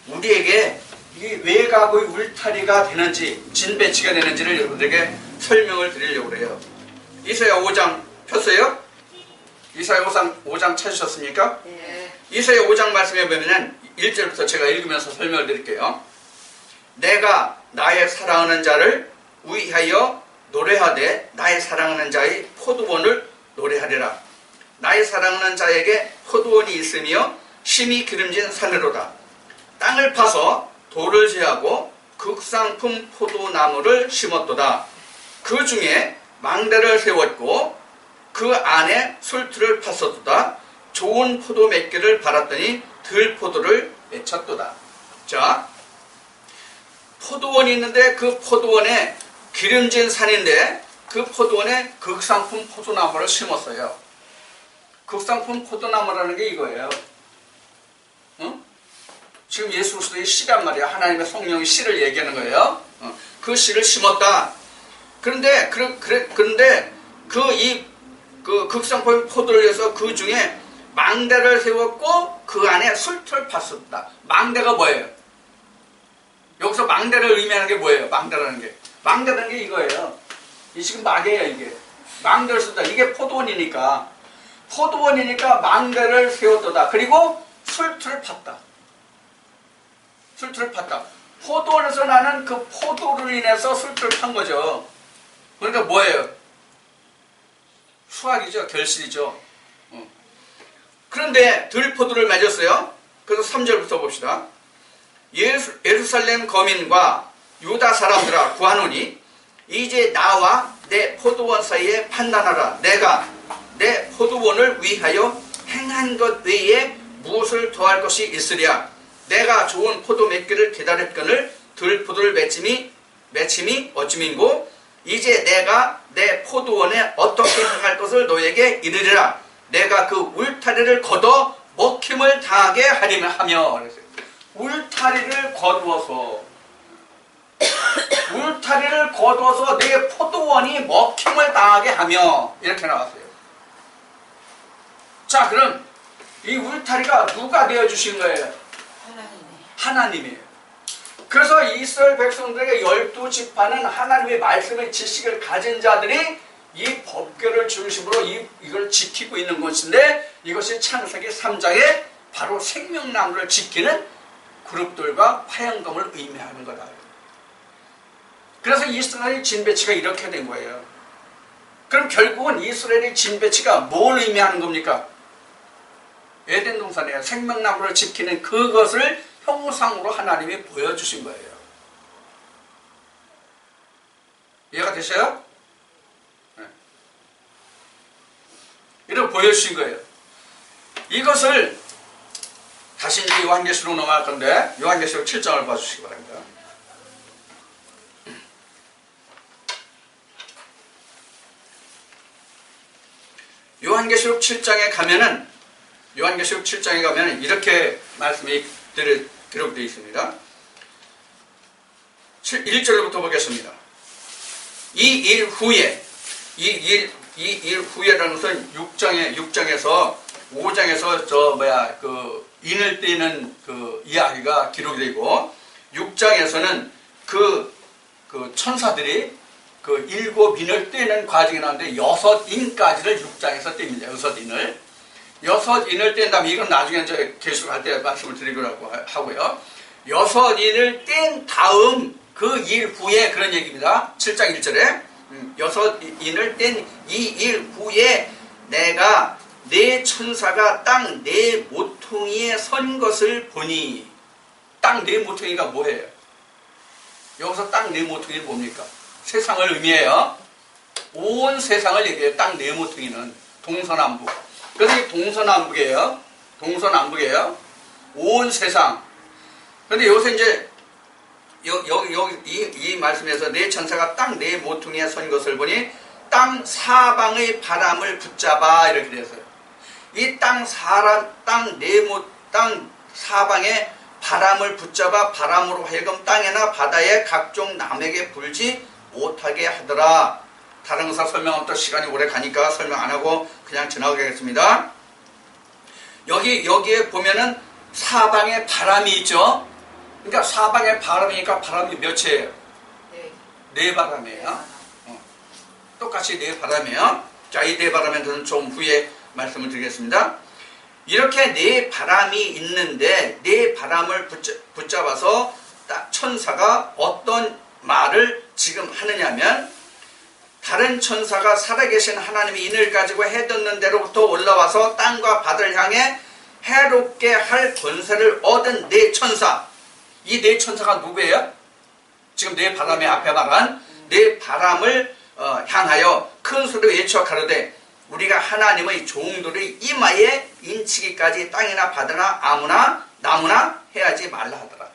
우리에게 이 외곽의 울타리가 되는지 진배치가 되는지를 여러분들에게 설명을 드리려고 그래요. 이사야 5장 폈어요? 이사야 5장 찾으셨습니까? 네. 이사야 5장 말씀에 보면 1절부터 제가 읽으면서 설명을 드릴게요. 내가 나의 사랑하는 자를 위하여 노래하되 나의 사랑하는 자의 포도원을 노래하리라. 나의 사랑하는 자에게 포도원이 있으며 심히 기름진 산으로다. 땅을 파서 돌을 제하고 극상품 포도나무를 심었도다. 그 중에 망대를 세웠고 그 안에 술틀을 팠었도다. 좋은 포도 몇 개를 발았더니 들포도를 맺혔도다. 자, 포도원이 있는데 그 포도원에 기름진 산인데 그 포도원에 극상품 포도나무를 심었어요. 극상품 포도나무라는 게 이거예요. 응? 지금 예수 그리스도의 씨란 말이야. 하나님의 성령의 씨를 얘기하는 거예요. 그 씨를 심었다. 그런데 그 극상품 포도를 위해서 그 중에 망대를 세웠고 그 안에 술틀을 팠었다. 망대가 뭐예요? 여기서 망대를 의미하는 게 뭐예요? 망대라는 게. 망대라는 게 이거예요. 이 지금 막이에요, 이게. 망대를 쓴다. 이게 포도원이니까. 포도원이니까 망대를 세웠도다. 그리고 술틀을 팠다. 술틀을 팠다. 포도원에서 나는 그 포도를 인해서 술틀을 판 거죠. 그러니까 뭐예요? 수확이죠. 결실이죠. 그런데 들포도를 맺었어요. 그래서 3절부터 봅시다. 예루살렘 거민과 유다 사람들아 구하노니 이제 나와 내 포도원 사이에 판단하라. 내가 내 포도원을 위하여 행한 것 외에 무엇을 더할 것이 있으랴. 내가 좋은 포도 몇 개를 기다렸거늘 들포도를 맺힘이 어찌민고 이제 내가 내 포도원에 어떻게 행할 것을 너에게 이르리라. 내가 그 울타리를 걷어 먹힘을 당하게 하며 그랬어요. 울타리를 거두어서 내 포도원이 먹힘을 당하게 하며 이렇게 나왔어요. 자, 그럼 이 울타리가 누가 되어주신 거예요? 하나님이에요. 그래서 이스라엘 백성들에게 12지파는 하나님의 말씀의 지식을 가진 자들이 이 법궤를 중심으로 이걸 지키고 있는 것인데 이것이 창세기 3장에 바로 생명나무를 지키는 그룹들과 화영검을 의미하는 거다. 그래서 이스라엘의 진배치가 이렇게 된 거예요. 그럼 결국은 이스라엘의 진배치가 뭘 의미하는 겁니까? 에덴 동산에 생명나무를 지키는 그것을 형상으로 하나님이 보여주신 거예요. 이해가 되셔요? 네. 이렇게 보여주신 거예요. 이것을 다시 이제 요한계시록 넘어갈 건데 요한계시록 7장을 봐주시기 바랍니다. 요한계시록 7장에 가면은 이렇게 말씀이 기록되어 있습니다. 1절부터 보겠습니다. 이 일 후에라는 것은 6장에서 5장에서 인을 떼는 그 이야기가 기록되고 6장에서는 그 천사들이 그 7인을 떼는 과정이 나오는데 6인까지를 6장에서 뗍니다. 6인을 뗀 다음에 이건 나중에 이제 계시록할 때 말씀을 드리려고 하고요. 6인을 뗀 다음 그 일 후에 그런 얘기입니다. 7장 1절에 6인을 뗀 이 일 후에 내가 내 천사가 땅 네 모퉁이에 선 것을 보니. 땅 네 모퉁이가 뭐예요? 여기서 땅 네 모퉁이는 뭡니까? 세상을 의미해요. 온 세상을 얘기해요. 땅 네 모퉁이는 동서남북. 그래서 이 동서남북이에요. 온 세상. 그런데 여기서 이제 이 말씀에서 내 천사가 땅 네 모퉁이에 선 것을 보니 땅 사방의 바람을 붙잡아 이렇게 되었어요. 이 땅 사방의 바람을 붙잡아 바람으로 하여금 땅에나 바다에 각종 남에게 불지 못하게 하더라. 다른 것을 설명하면 또 시간이 오래 가니까 설명 안 하고 그냥 지나가겠습니다. 여기에 보면은 사방에 바람이 있죠. 그러니까 사방에 바람이니까 바람이 몇이에요? 네 바람이에요. 똑같이 네 바람이에요. 자, 이 네 바람에 대해서는 좀 후에 말씀을 드리겠습니다. 이렇게 네 바람이 있는데 네 바람을 붙잡아서 천사가 어떤 말을 지금 하느냐면, 다른 천사가 살아계신 하나님이 인을 가지고 해 돋는 데로부터 올라와서 땅과 바다를 향해 해롭게 할 권세를 얻은 네 천사. 이 네 천사가 누구예요? 지금 네 바람의 앞에 말한 네 바람을 향하여 큰 소리로 외쳐 가로되 우리가 하나님의 종들의 이마에 인치기까지 땅이나 바다나 아무나 나무나 해하지 말라 하더라.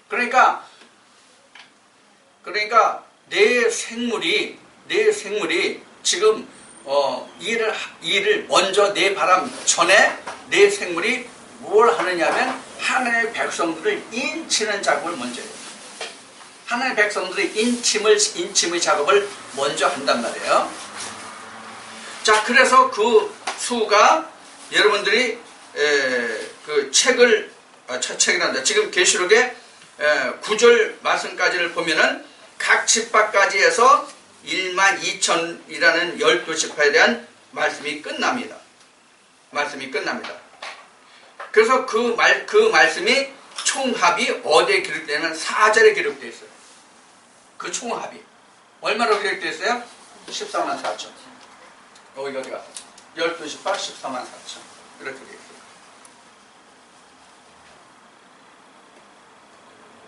그러니까 내 생물이 지금 일을 먼저 내 바람 전에 내 생물이 뭘 하느냐면 하나님의 백성들을 인치는 작업을 먼저 해요. 하나님의 백성들의 인침의 작업을 먼저 한단 말이에요. 자, 그래서 그 수가 여러분들이 그 책을 첫 책이란다. 지금 계시록의 9절 말씀까지를 보면은 각 지파까지 해서 12,000이라는 12지파에 대한 말씀이 끝납니다. 그래서 그 말씀이 총합이 어디에 기록되냐면 4절에 기록되어 있어요. 그 총합이 얼마로 기록되어 있어요? 14만 4천. 어디가 12지파 14만 4천 이렇게 되어 있어요.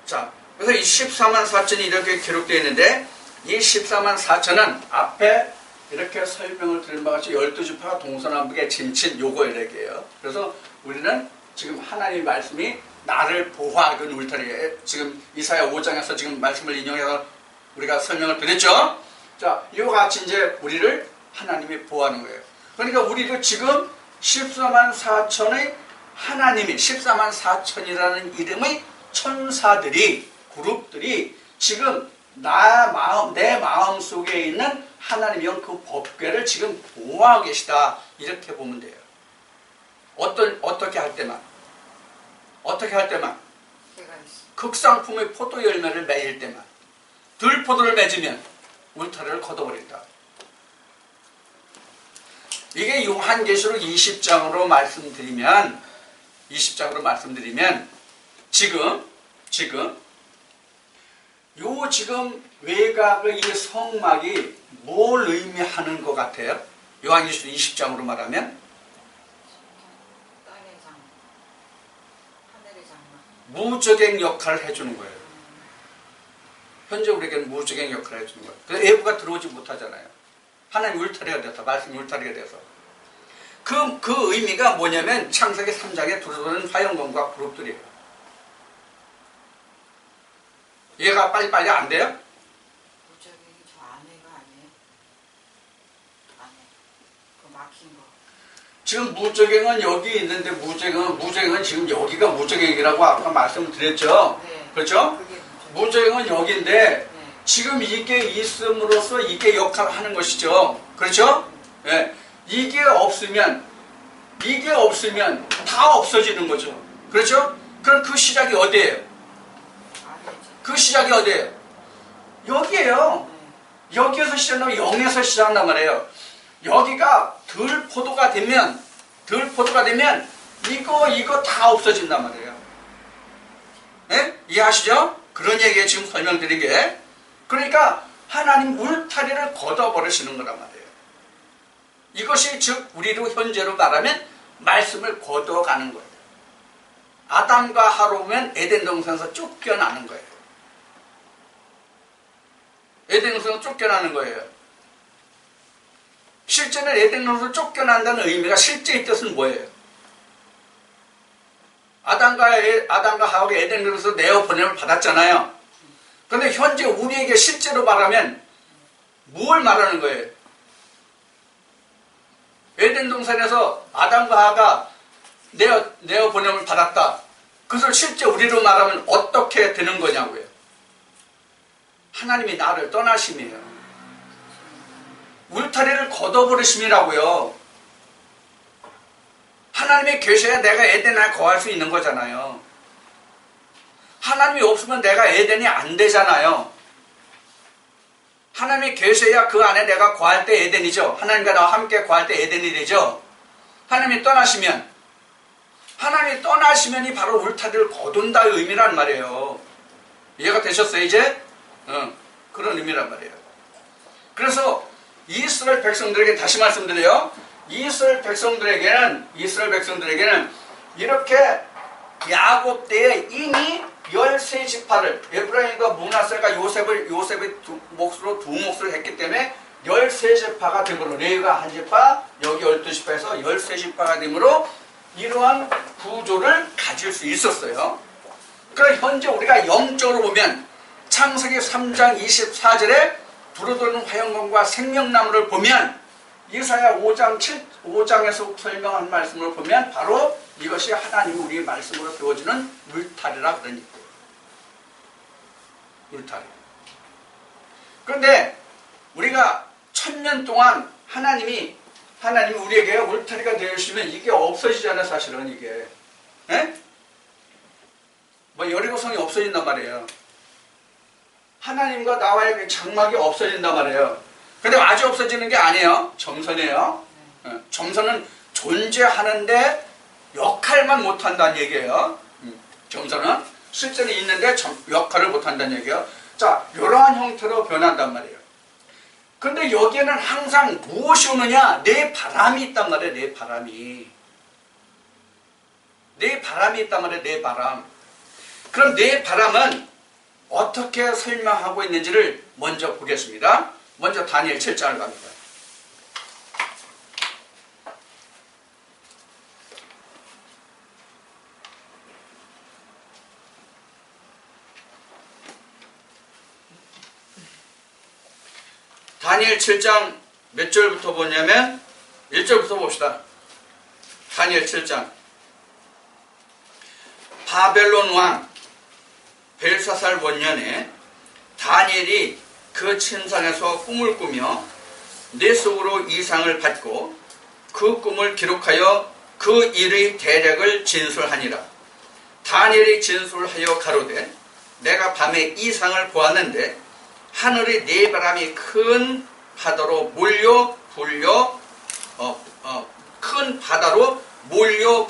자, 그래서 이 14만 4천이 이렇게 기록되어 있는데, 이 14만 4천은 앞에 이렇게 설명을 드린 바와 같이 12지파가 동서남북에 진친 요거 이렇게요. 그래서 우리는 지금 하나님의 말씀이 나를 보호하는 울타리에, 지금 이사야 5장에서 지금 말씀을 인용해서 우리가 설명을 드렸죠. 자, 이와 같이 이제 우리를 하나님이 보호하는 거예요. 그러니까 우리를 지금 14만 4천의 하나님이 14만 4천이라는 이름의 천사들이, 그룹들이 지금 내 마음 속에 있는 하나님의 영 그 법궤를 지금 보호하고 계시다. 이렇게 보면 돼요. 어떻게 할 때만 극상품의 포도 열매를 맺을 때만, 들포도를 맺으면 울타리를 걷어버린다. 이게 요한계시록 20장으로 말씀드리면 지금 외곽의 이 성막이 뭘 의미하는 것 같아요? 요한계시록 20장으로 말하면 무적행 역할을 해주는 거예요. 현재 우리에게는 무적행 역할을 해주는 거예요. 그래서 외부가 들어오지 못하잖아요. 하나님 울타리가 돼서, 말씀 울타리가 돼서. 그 의미가 뭐냐면 창세기 3장에 들어오는 화영검과 그룹들이에요. 얘가 빨리빨리 안 돼요? 무적행이 저 안에가 아니에요? 안에 그 막힌 거. 지금 무적행은 여기 있는데 무적행은 지금 여기가 무적행이라고 아까 말씀드렸죠. 네. 그렇죠? 무적행은 여기인데 네. 지금 이게 있음으로써 이게 역할을 하는 것이죠. 그렇죠? 네. 이게 없으면 다 없어지는 거죠. 그렇죠? 그럼 그 시작이 어디예요? 그 시작이 어디예요? 여기에요. 여기에서 시작하면 0에서 시작한단 말이에요. 여기가 들포도가 되면 이거 다 없어진단 말이에요. 네? 이해하시죠? 그런 얘기에 지금 설명드린 게, 그러니까 하나님 울타리를 걷어버리시는 거란 말이에요. 이것이 즉 우리로 현재로 말하면 말씀을 걷어가는 거예요. 아담과 하루면 에덴 동산에서 쫓겨나는 거예요. 에덴 동산에서 쫓겨나는 거예요. 실제는 에덴 동산에서 쫓겨난다는 의미가 실제의 뜻은 뭐예요? 아담과 하와가 에덴 동산에서 내어 보냄을 받았잖아요. 그런데 현재 우리에게 실제로 말하면 뭘 말하는 거예요? 에덴 동산에서 아담과 하와가 내어 보냄을 받았다. 그것을 실제 우리로 말하면 어떻게 되는 거냐고요. 하나님이 나를 떠나심이에요. 울타리를 걷어버리심이라고요. 하나님이 계셔야 내가 에덴에 거할 수 있는 거잖아요. 하나님이 없으면 내가 에덴이 안 되잖아요. 하나님이 계셔야 그 안에 내가 거할 때 에덴이죠. 하나님과 나와 함께 거할 때 에덴이 되죠. 하나님이 떠나시면이 바로 울타리를 거둔다의 의미란 말이에요. 이해가 되셨어요 이제? 그런 의미란 말이에요. 그래서 이스라엘 백성들에게 다시 말씀드려요. 이스라엘 백성들에게는 이렇게 야곱 때에 이미 13지파를 에브라임과 므낫세가 요셉의 몫으로 두 몫을 했기 때문에 13지파가 되므로 레위가 한 지파 여기 12지파에서 13지파가 되므로 이러한 구조를 가질 수 있었어요. 그럼 현재 우리가 영적으로 보면 창세기 3장 24절에 불어도는 화영광과 생명나무를 보면 이사야 5장에서 설명한 말씀을 보면 바로 이것이 하나님이 우리의 말씀으로 되어지는 울타리라 그러니까. 울타리. 그런데 우리가 1000년 동안 하나님이 우리에게 울타리가 되어주시면 이게 없어지잖아요, 사실은 이게. 에? 뭐 여리고성이 없어진단 말이에요. 하나님과 나와의 장막이 없어진단 말이에요. 근데 아주 없어지는 게 아니에요. 점선이에요. 점선은 존재하는데 역할만 못한다는 얘기예요. 점선은 실제로 있는데 역할을 못한다는 얘기예요. 자, 이러한 형태로 변한단 말이에요. 근데 여기에는 항상 무엇이 오느냐? 내 바람이 있단 말이에요. 내 바람이 있단 말이에요. 내 바람. 그럼 내 바람은 어떻게 설명하고 있는지를 먼저 보겠습니다. 먼저 다니엘 7장을 갑니다. 다니엘 7장 몇 절부터 보냐면 1절부터 봅시다. 다니엘 7장. 바벨론 왕 벨사살 원년에 다니엘이 그 침상에서 꿈을 꾸며 내 속으로 이상을 받고 그 꿈을 기록하여 그 일의 대략을 진술하니라. 다니엘이 진술하여 가로되 내가 밤에 이상을 보았는데 하늘의 네 바람이 큰 바다로 몰려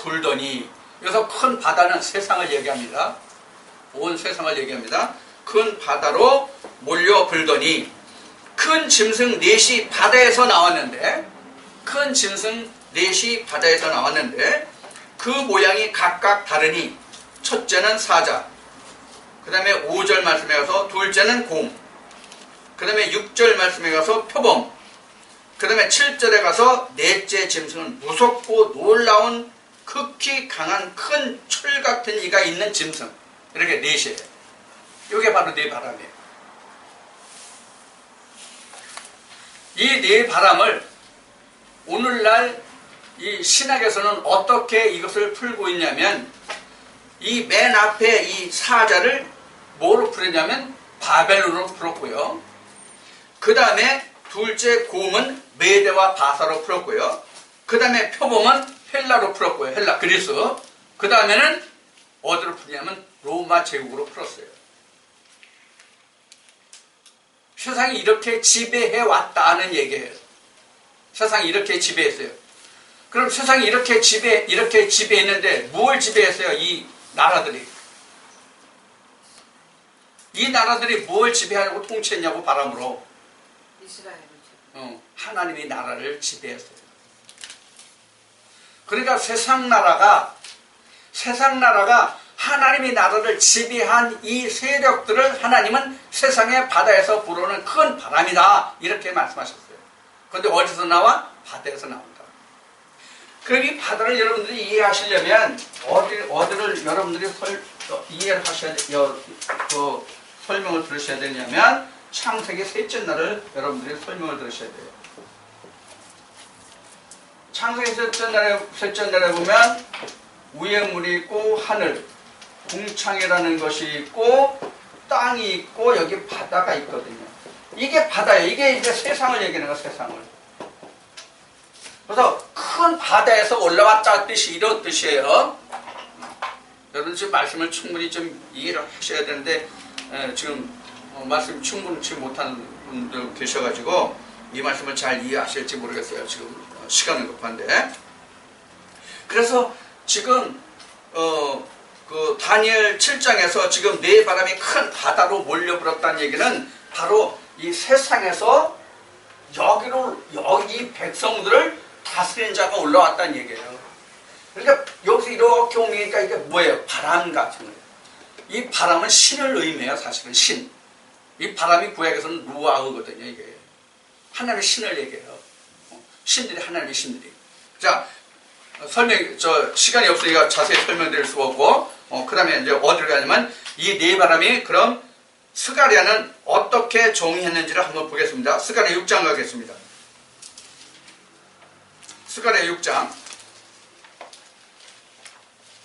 불더니. 여기서 큰 바다는 세상을 얘기합니다. 온 세상을 얘기합니다. 큰 바다로 몰려 불더니 큰 짐승 넷이 바다에서 나왔는데 그 모양이 각각 다르니 첫째는 사자, 그 다음에 5절 말씀에 가서 둘째는 곰, 그 다음에 6절 말씀에 가서 표범, 그 다음에 7절에 가서 넷째 짐승은 무섭고 놀라운 극히 강한 큰 철 같은 이가 있는 짐승. 이렇게 넷이에요. 이게 바로 네 바람이에요. 이 네 바람을 오늘날 이 신학에서는 어떻게 이것을 풀고 있냐면 이 맨 앞에 이 사자를 뭐로 풀었냐면 바벨론으로 풀었고요. 그 다음에 둘째 곰은 메대와 바사로 풀었고요. 그 다음에 표범은 헬라로 풀었고요. 헬라, 그리스. 그 다음에는 어디로 풀냐면 로마 제국으로 풀었어요. 세상이 이렇게 지배해왔다는 얘기예요. 세상이 이렇게 지배했어요. 그럼 세상이 이렇게 지배했는데 뭘 지배했어요? 이 나라들이. 이 나라들이 뭘 지배하려고 통치했냐고 바람으로. 이스라엘을 하나님이 나라를 지배했어요. 그러니까 세상 나라가 하나님이 나라를 지배한 이 세력들을 하나님은 세상의 바다에서 불어오는 큰 바람이다. 이렇게 말씀하셨어요. 그런데 어디서 나와? 바다에서 나온다. 그럼 이 바다를 여러분들이 이해하시려면 어디를 여러분들이 이해를 하셔야 돼요. 설명을 들으셔야 되냐면 창세기 셋째 날을 여러분들이 설명을 들으셔야 돼요. 창세기 셋째 날에 보면 위에 물이 있고 하늘, 궁창이라는 것이 있고 땅이 있고 여기 바다가 있거든요. 이게 바다예요. 이게 이제 세상을 얘기하는 거예요. 세상을. 그래서 큰 바다에서 올라왔다 뜻이 이런 뜻이에요. 여러분 지금 말씀을 충분히 좀 이해를 하셔야 되는데 지금 말씀 충분치 못하는 분들 계셔가지고 이 말씀을 잘 이해하실지 모르겠어요. 지금 시간은 급한데. 그래서 지금 그 다니엘 7장에서 지금 네 바람이 큰 바다로 몰려들었다는 얘기는 바로 이 세상에서 여기 백성들을 다스리는 자가 올라왔다는 얘기예요. 그러니까 여기서 이렇게 옮기니까 이게 뭐예요? 바람 같은 거예요. 이 바람은 신을 의미해요. 사실은 신. 이 바람이 구약에서는 루아흐거든요. 이게 하나님의 신을 얘기해요. 신들이 하나님의 신들이. 자, 시간이 없으니까 자세히 설명드릴 수가 없고, 그 다음에 이제 어디로 가냐면, 이 네 바람이 그럼 스가랴는 어떻게 정의했는지를 한번 보겠습니다. 스가랴 6장 가겠습니다. 스가랴 6장.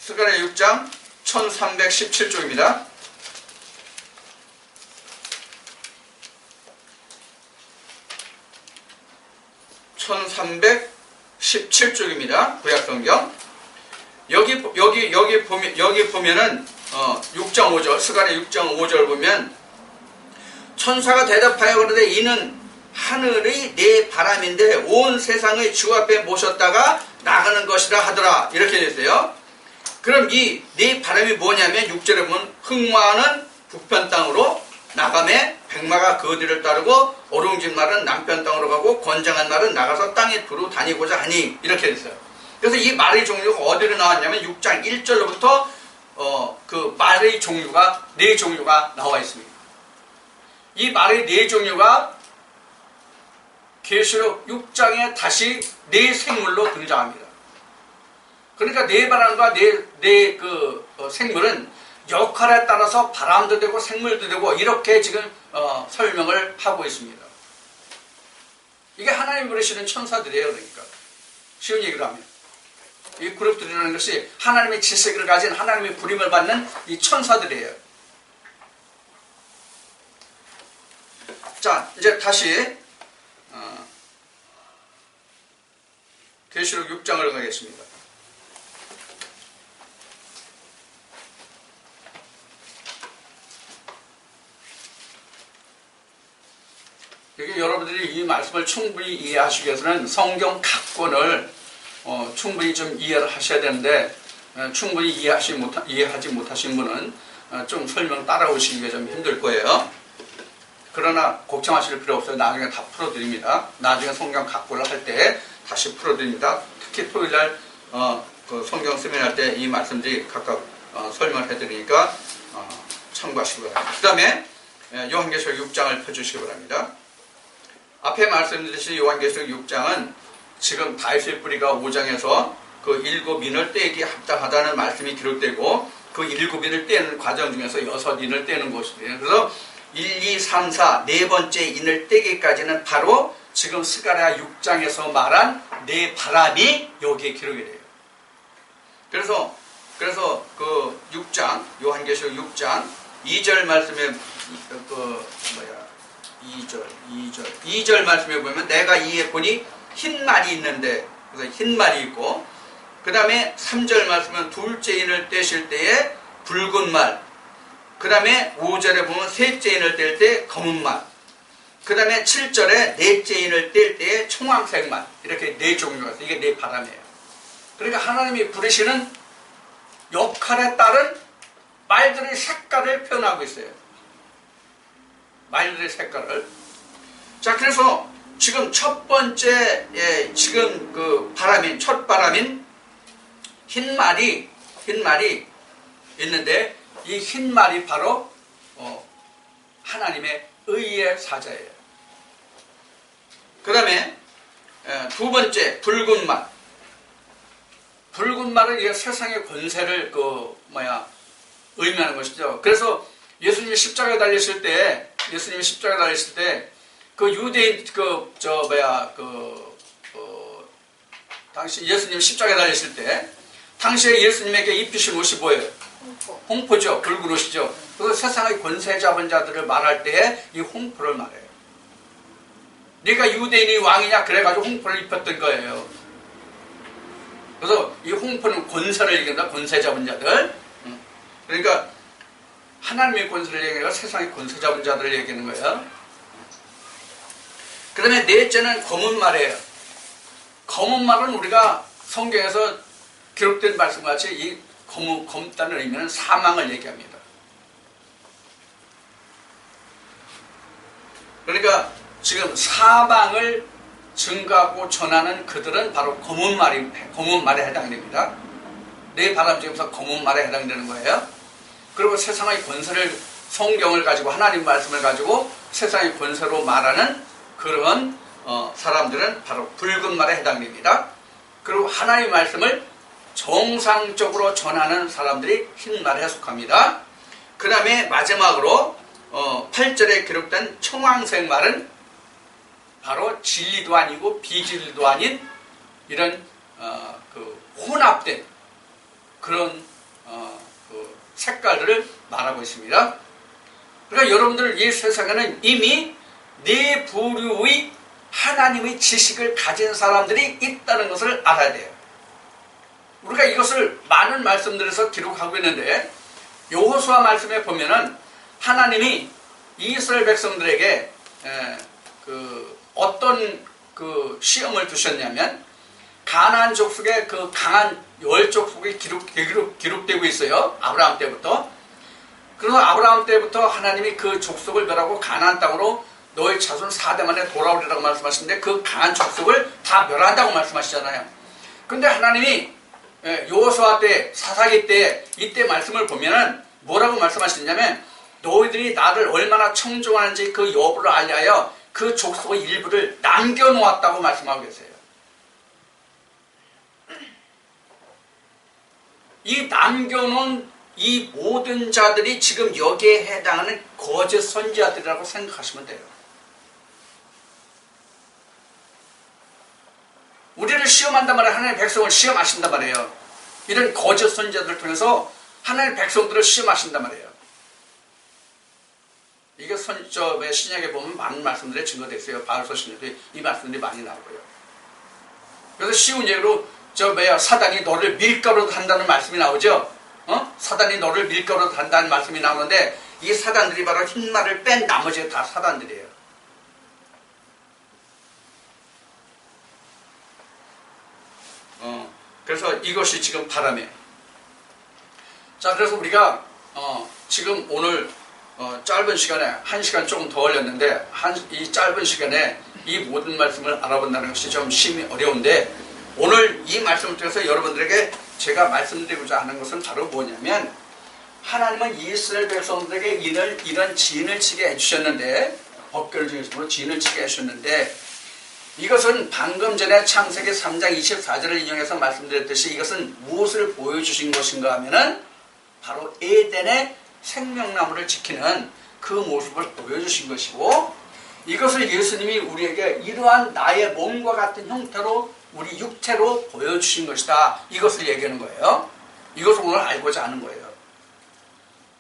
스가랴 6장 1317쪽입니다. (1317쪽입니다) 구약성경. 여기 보면은 6장 5절, 스가랴 6장 5절 보면, 천사가 대답하여 그러되 이는 하늘의 네 바람인데 온 세상의 주 앞에 모셨다가 나가는 것이라 하더라. 이렇게 됐어요. 그럼 이 네 바람이 뭐냐면 6절에 보면 흑마는 북편 땅으로 나가매 백마가 그 뒤를 따르고 어룽진 말은 남편 땅으로 가고 건장한 말은 나가서 땅에 두루 다니고자 하니, 이렇게 됐어요. 그래서 이 말의 종류가 어디로 나왔냐면 6장 1절로부터 그 말의 종류가 네 종류가 나와 있습니다. 이 말의 네 종류가 계시록 6장에 다시 네 생물로 등장합니다. 그러니까 네 바람과 네 생물은 역할에 따라서 바람도 되고 생물도 되고 이렇게 지금 설명을 하고 있습니다. 이게 하나님 부르시는 천사들이에요. 그러니까 쉬운 얘기로 하면 이 그룹들이라는 것이 하나님의 질색을 가진 하나님의 부림을 받는 이 천사들이에요. 자, 이제 다시 계시록 6장을 가겠습니다. 여기 여러분들이 이 말씀을 충분히 이해하시기 위해서는 성경 각권을 충분히 좀 이해를 하셔야 되는데, 충분히 이해하지 못하신 분은 좀 설명 따라오시기가 좀 힘들 거예요. 그러나 걱정하실 필요 없어요. 나중에 다 풀어드립니다. 나중에 성경 각권을 할 때 다시 풀어드립니다. 특히 토요일날 그 성경 세미나할 때 이 말씀들이 각각 설명을 해드리니까 참고하시기 바랍니다. 그 다음에 요한계시록 6장을 펴주시기 바랍니다. 앞에 말씀드렸듯이 요한계시록 6장은 지금 다윗의 뿌리가 5장에서 그 7인을 떼기 합당하다는 말씀이 기록되고, 그 7인을 떼는 과정 중에서 6인을 떼는 것이에요. 그래서 1, 2, 3, 4 네 번째 인을 떼기까지는 바로 지금 스가랴 6장에서 말한 네 바람이 여기에 기록이 돼요. 그래서 그 6장, 요한계시록 6장 2절 말씀에 2절 말씀에 보면 내가 이에 보니 흰 말이 있는데, 그래서 흰 말이 있고, 그 다음에 3절 말씀은 둘째 인을 떼실 때에 붉은 말, 그 다음에 5절에 보면 셋째 인을 뗄 때 검은 말, 그 다음에 7절에 넷째 인을 뗄 때에 청황색 말, 이렇게 네 종류가 있어요. 이게 네 바람이에요. 그러니까 하나님이 부르시는 역할에 따른 말들의 색깔을 표현하고 있어요. 말들의 색깔을. 자, 그래서 지금 첫 번째, 지금 그 첫 바람인 흰 말이 있는데, 이 흰 말이 바로 하나님의 의의 사자예요. 그 다음에 두 번째 붉은 말. 붉은 말은 이게 세상의 권세를 의미하는 것이죠. 그래서 예수님이 십자가에 달리실 때 그 유대인 당시 예수님 십자가에 달리실 때 당시에 예수님에게 입히신 옷이 뭐예요? 홍포죠. 붉은 옷이죠. 그래서 세상의 권세 잡은 자들을 말할 때에 이 홍포를 말해요. 네가 유대인이 왕이냐 그래가지고 홍포를 입혔던 거예요. 그래서 이 홍포는 권세를 얘기한다. 권세 잡은 자들. 그러니까 하나님의 권세를 얘기하니까 세상의 권세 잡은 자들을 얘기하는 거예요. 그 다음에 넷째는 검은 말이에요. 검은 말은 우리가 성경에서 기록된 말씀과 같이 이 검다는 의미는 사망을 얘기합니다. 그러니까 지금 사망을 증가하고 전하는 그들은 바로 검은 말에 해당됩니다. 내 바람 중에서 검은 말에 해당되는 거예요. 그리고 세상의 권세를 성경을 가지고 하나님 말씀을 가지고 세상의 권세로 말하는 그런 사람들은 바로 붉은 말에 해당됩니다. 그리고 하나님의 말씀을 정상적으로 전하는 사람들이 흰 말에 속합니다. 그 다음에 마지막으로 8절에 기록된 청황색 말은 바로 진리도 아니고 비진리도 아닌 이런 그 혼합된 그런 그 색깔들을 말하고 있습니다. 그러니까 여러분들 이 세상에는 이미 네 부류의 하나님의 지식을 가진 사람들이 있다는 것을 알아야 돼요. 우리가 이것을 많은 말씀들에서 기록하고 있는데 여호수아 말씀에 보면은 하나님이 이스라엘 백성들에게 어떤 그 시험을 두셨냐면 가나안 족속의 그 강한 열 족속이 기록되고 있어요. 아브라함 때부터. 그래서 아브라함 때부터 하나님이 그 족속을 멸하고 가나안 땅으로 너의 자손 4대 만에 돌아오리라고 말씀하시는데 그 강한 족속을 다 멸한다고 말씀하시잖아요. 근데 하나님이 여호수아 때, 사사기 때 이때 말씀을 보면은 뭐라고 말씀하시냐면 너희들이 나를 얼마나 청종하는지 그 여부를 알려하여 그 족속의 일부를 남겨놓았다고 말씀하고 계세요. 이 남겨놓은 이 모든 자들이 지금 여기에 해당하는 거짓 선지자들이라고 생각하시면 돼요. 우리를 시험한단 말이에요. 하나님의 백성을 시험하신단 말이에요. 이런 거짓 선지자들을 통해서 하나님의 백성들을 시험하신단 말이에요. 이게 신약에 보면 많은 말씀들이 증거되어 있어요. 바울서 신약에 이 말씀들이 많이 나오고요. 그래서 쉬운 예로 사단이 너를 밀가루로 한다는 말씀이 나오죠. 사단이 너를 밀가루로 한다는 말씀이 나오는데 이 사단들이 바로 흰말을 뺀 나머지가 다 사단들이에요. 그래서 이것이 지금 바람이에요. 자, 그래서 우리가 지금 오늘 짧은 시간에 1시간 조금 더 걸렸는데 이 짧은 시간에 이 모든 말씀을 알아본다는 것이 좀 심히 어려운데 오늘 이 말씀을 통해서 여러분들에게 제가 말씀드리고자 하는 것은 바로 뭐냐면 하나님은 이스라엘 백성들에게 이런 지인을 치게 해주셨는데 법궤를 중심으로 지인을 치게 해주셨는데 이것은 방금 전에 창세기 3장 24절을 인용해서 말씀드렸듯이 이것은 무엇을 보여주신 것인가 하면은 바로 에덴의 생명나무를 지키는 그 모습을 보여주신 것이고 이것을 예수님이 우리에게 이러한 나의 몸과 같은 형태로 우리 육체로 보여주신 것이다. 이것을 얘기하는 거예요. 이것을 오늘 알고자 하는 거예요.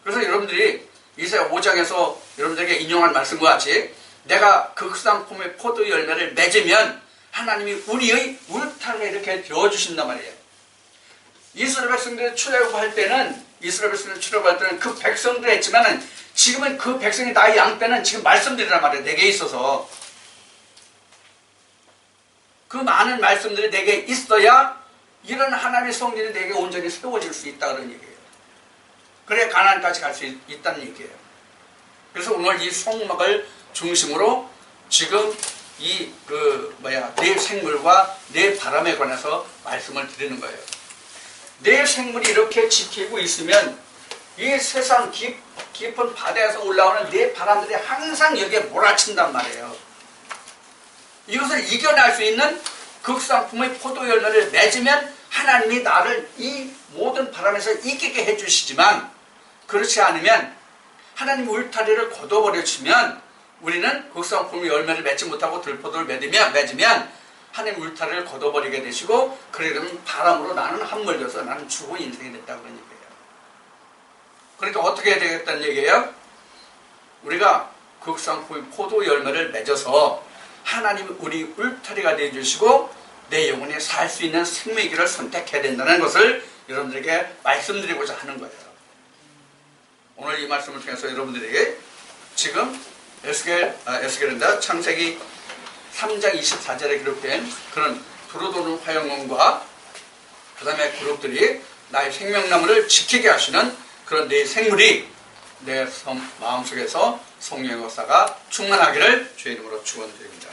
그래서 여러분들이 이사야 5장에서 여러분들에게 인용한 말씀과 같이 내가 극상품의 포도 열매를 맺으면 하나님이 우리의 울타리를 이렇게 되어주신단 말이에요. 이스라엘 백성들이 출애굽할 때는 그 백성들 했지만은 지금은 그 백성이 나의 양떼는 지금 말씀들이란 말이에요. 내게 있어서 그 많은 말씀들이 내게 있어야 이런 하나님의 성전이 내게 온전히 세워질 수 있다는 얘기예요. 그래야 가나안까지 갈 수 있다는 얘기예요. 그래서 오늘 이 성막을 중심으로 지금 내 생물과 내 바람에 관해서 말씀을 드리는 거예요. 내 생물이 이렇게 지키고 있으면 이 세상 깊은 바다에서 올라오는 내 바람들이 항상 여기에 몰아친단 말이에요. 이것을 이겨낼 수 있는 극상품의 포도 열매를 맺으면 하나님이 나를 이 모든 바람에서 이기게 해주시지만 그렇지 않으면 하나님 울타리를 걷어버려주면 우리는 극상품의 열매를 맺지 못하고 들포도를 맺으면 하나님 울타리를 걷어버리게 되시고 그러면 바람으로 나는 함몰려서 나는 죽은 인생이 됐다고 그런 얘기예요. 그러니까 어떻게 해야 되겠다는 얘기예요? 우리가 극상품의 포도 열매를 맺어서 하나님 우리 울타리가 되어주시고 내 영혼이 살 수 있는 생명의 길을 선택해야 된다는 것을 여러분들에게 말씀드리고자 하는 거예요. 오늘 이 말씀을 통해서 여러분들에게 지금 에스겔입니다. 창세기 3장 24절에 기록된 그런 두루도는 화영론과 그 다음에 그룹들이 나의 생명나무를 지키게 하시는 그런 내 생물이 내 마음속에서 성령 역사가 충만하기를 주의 이름으로 축원드립니다.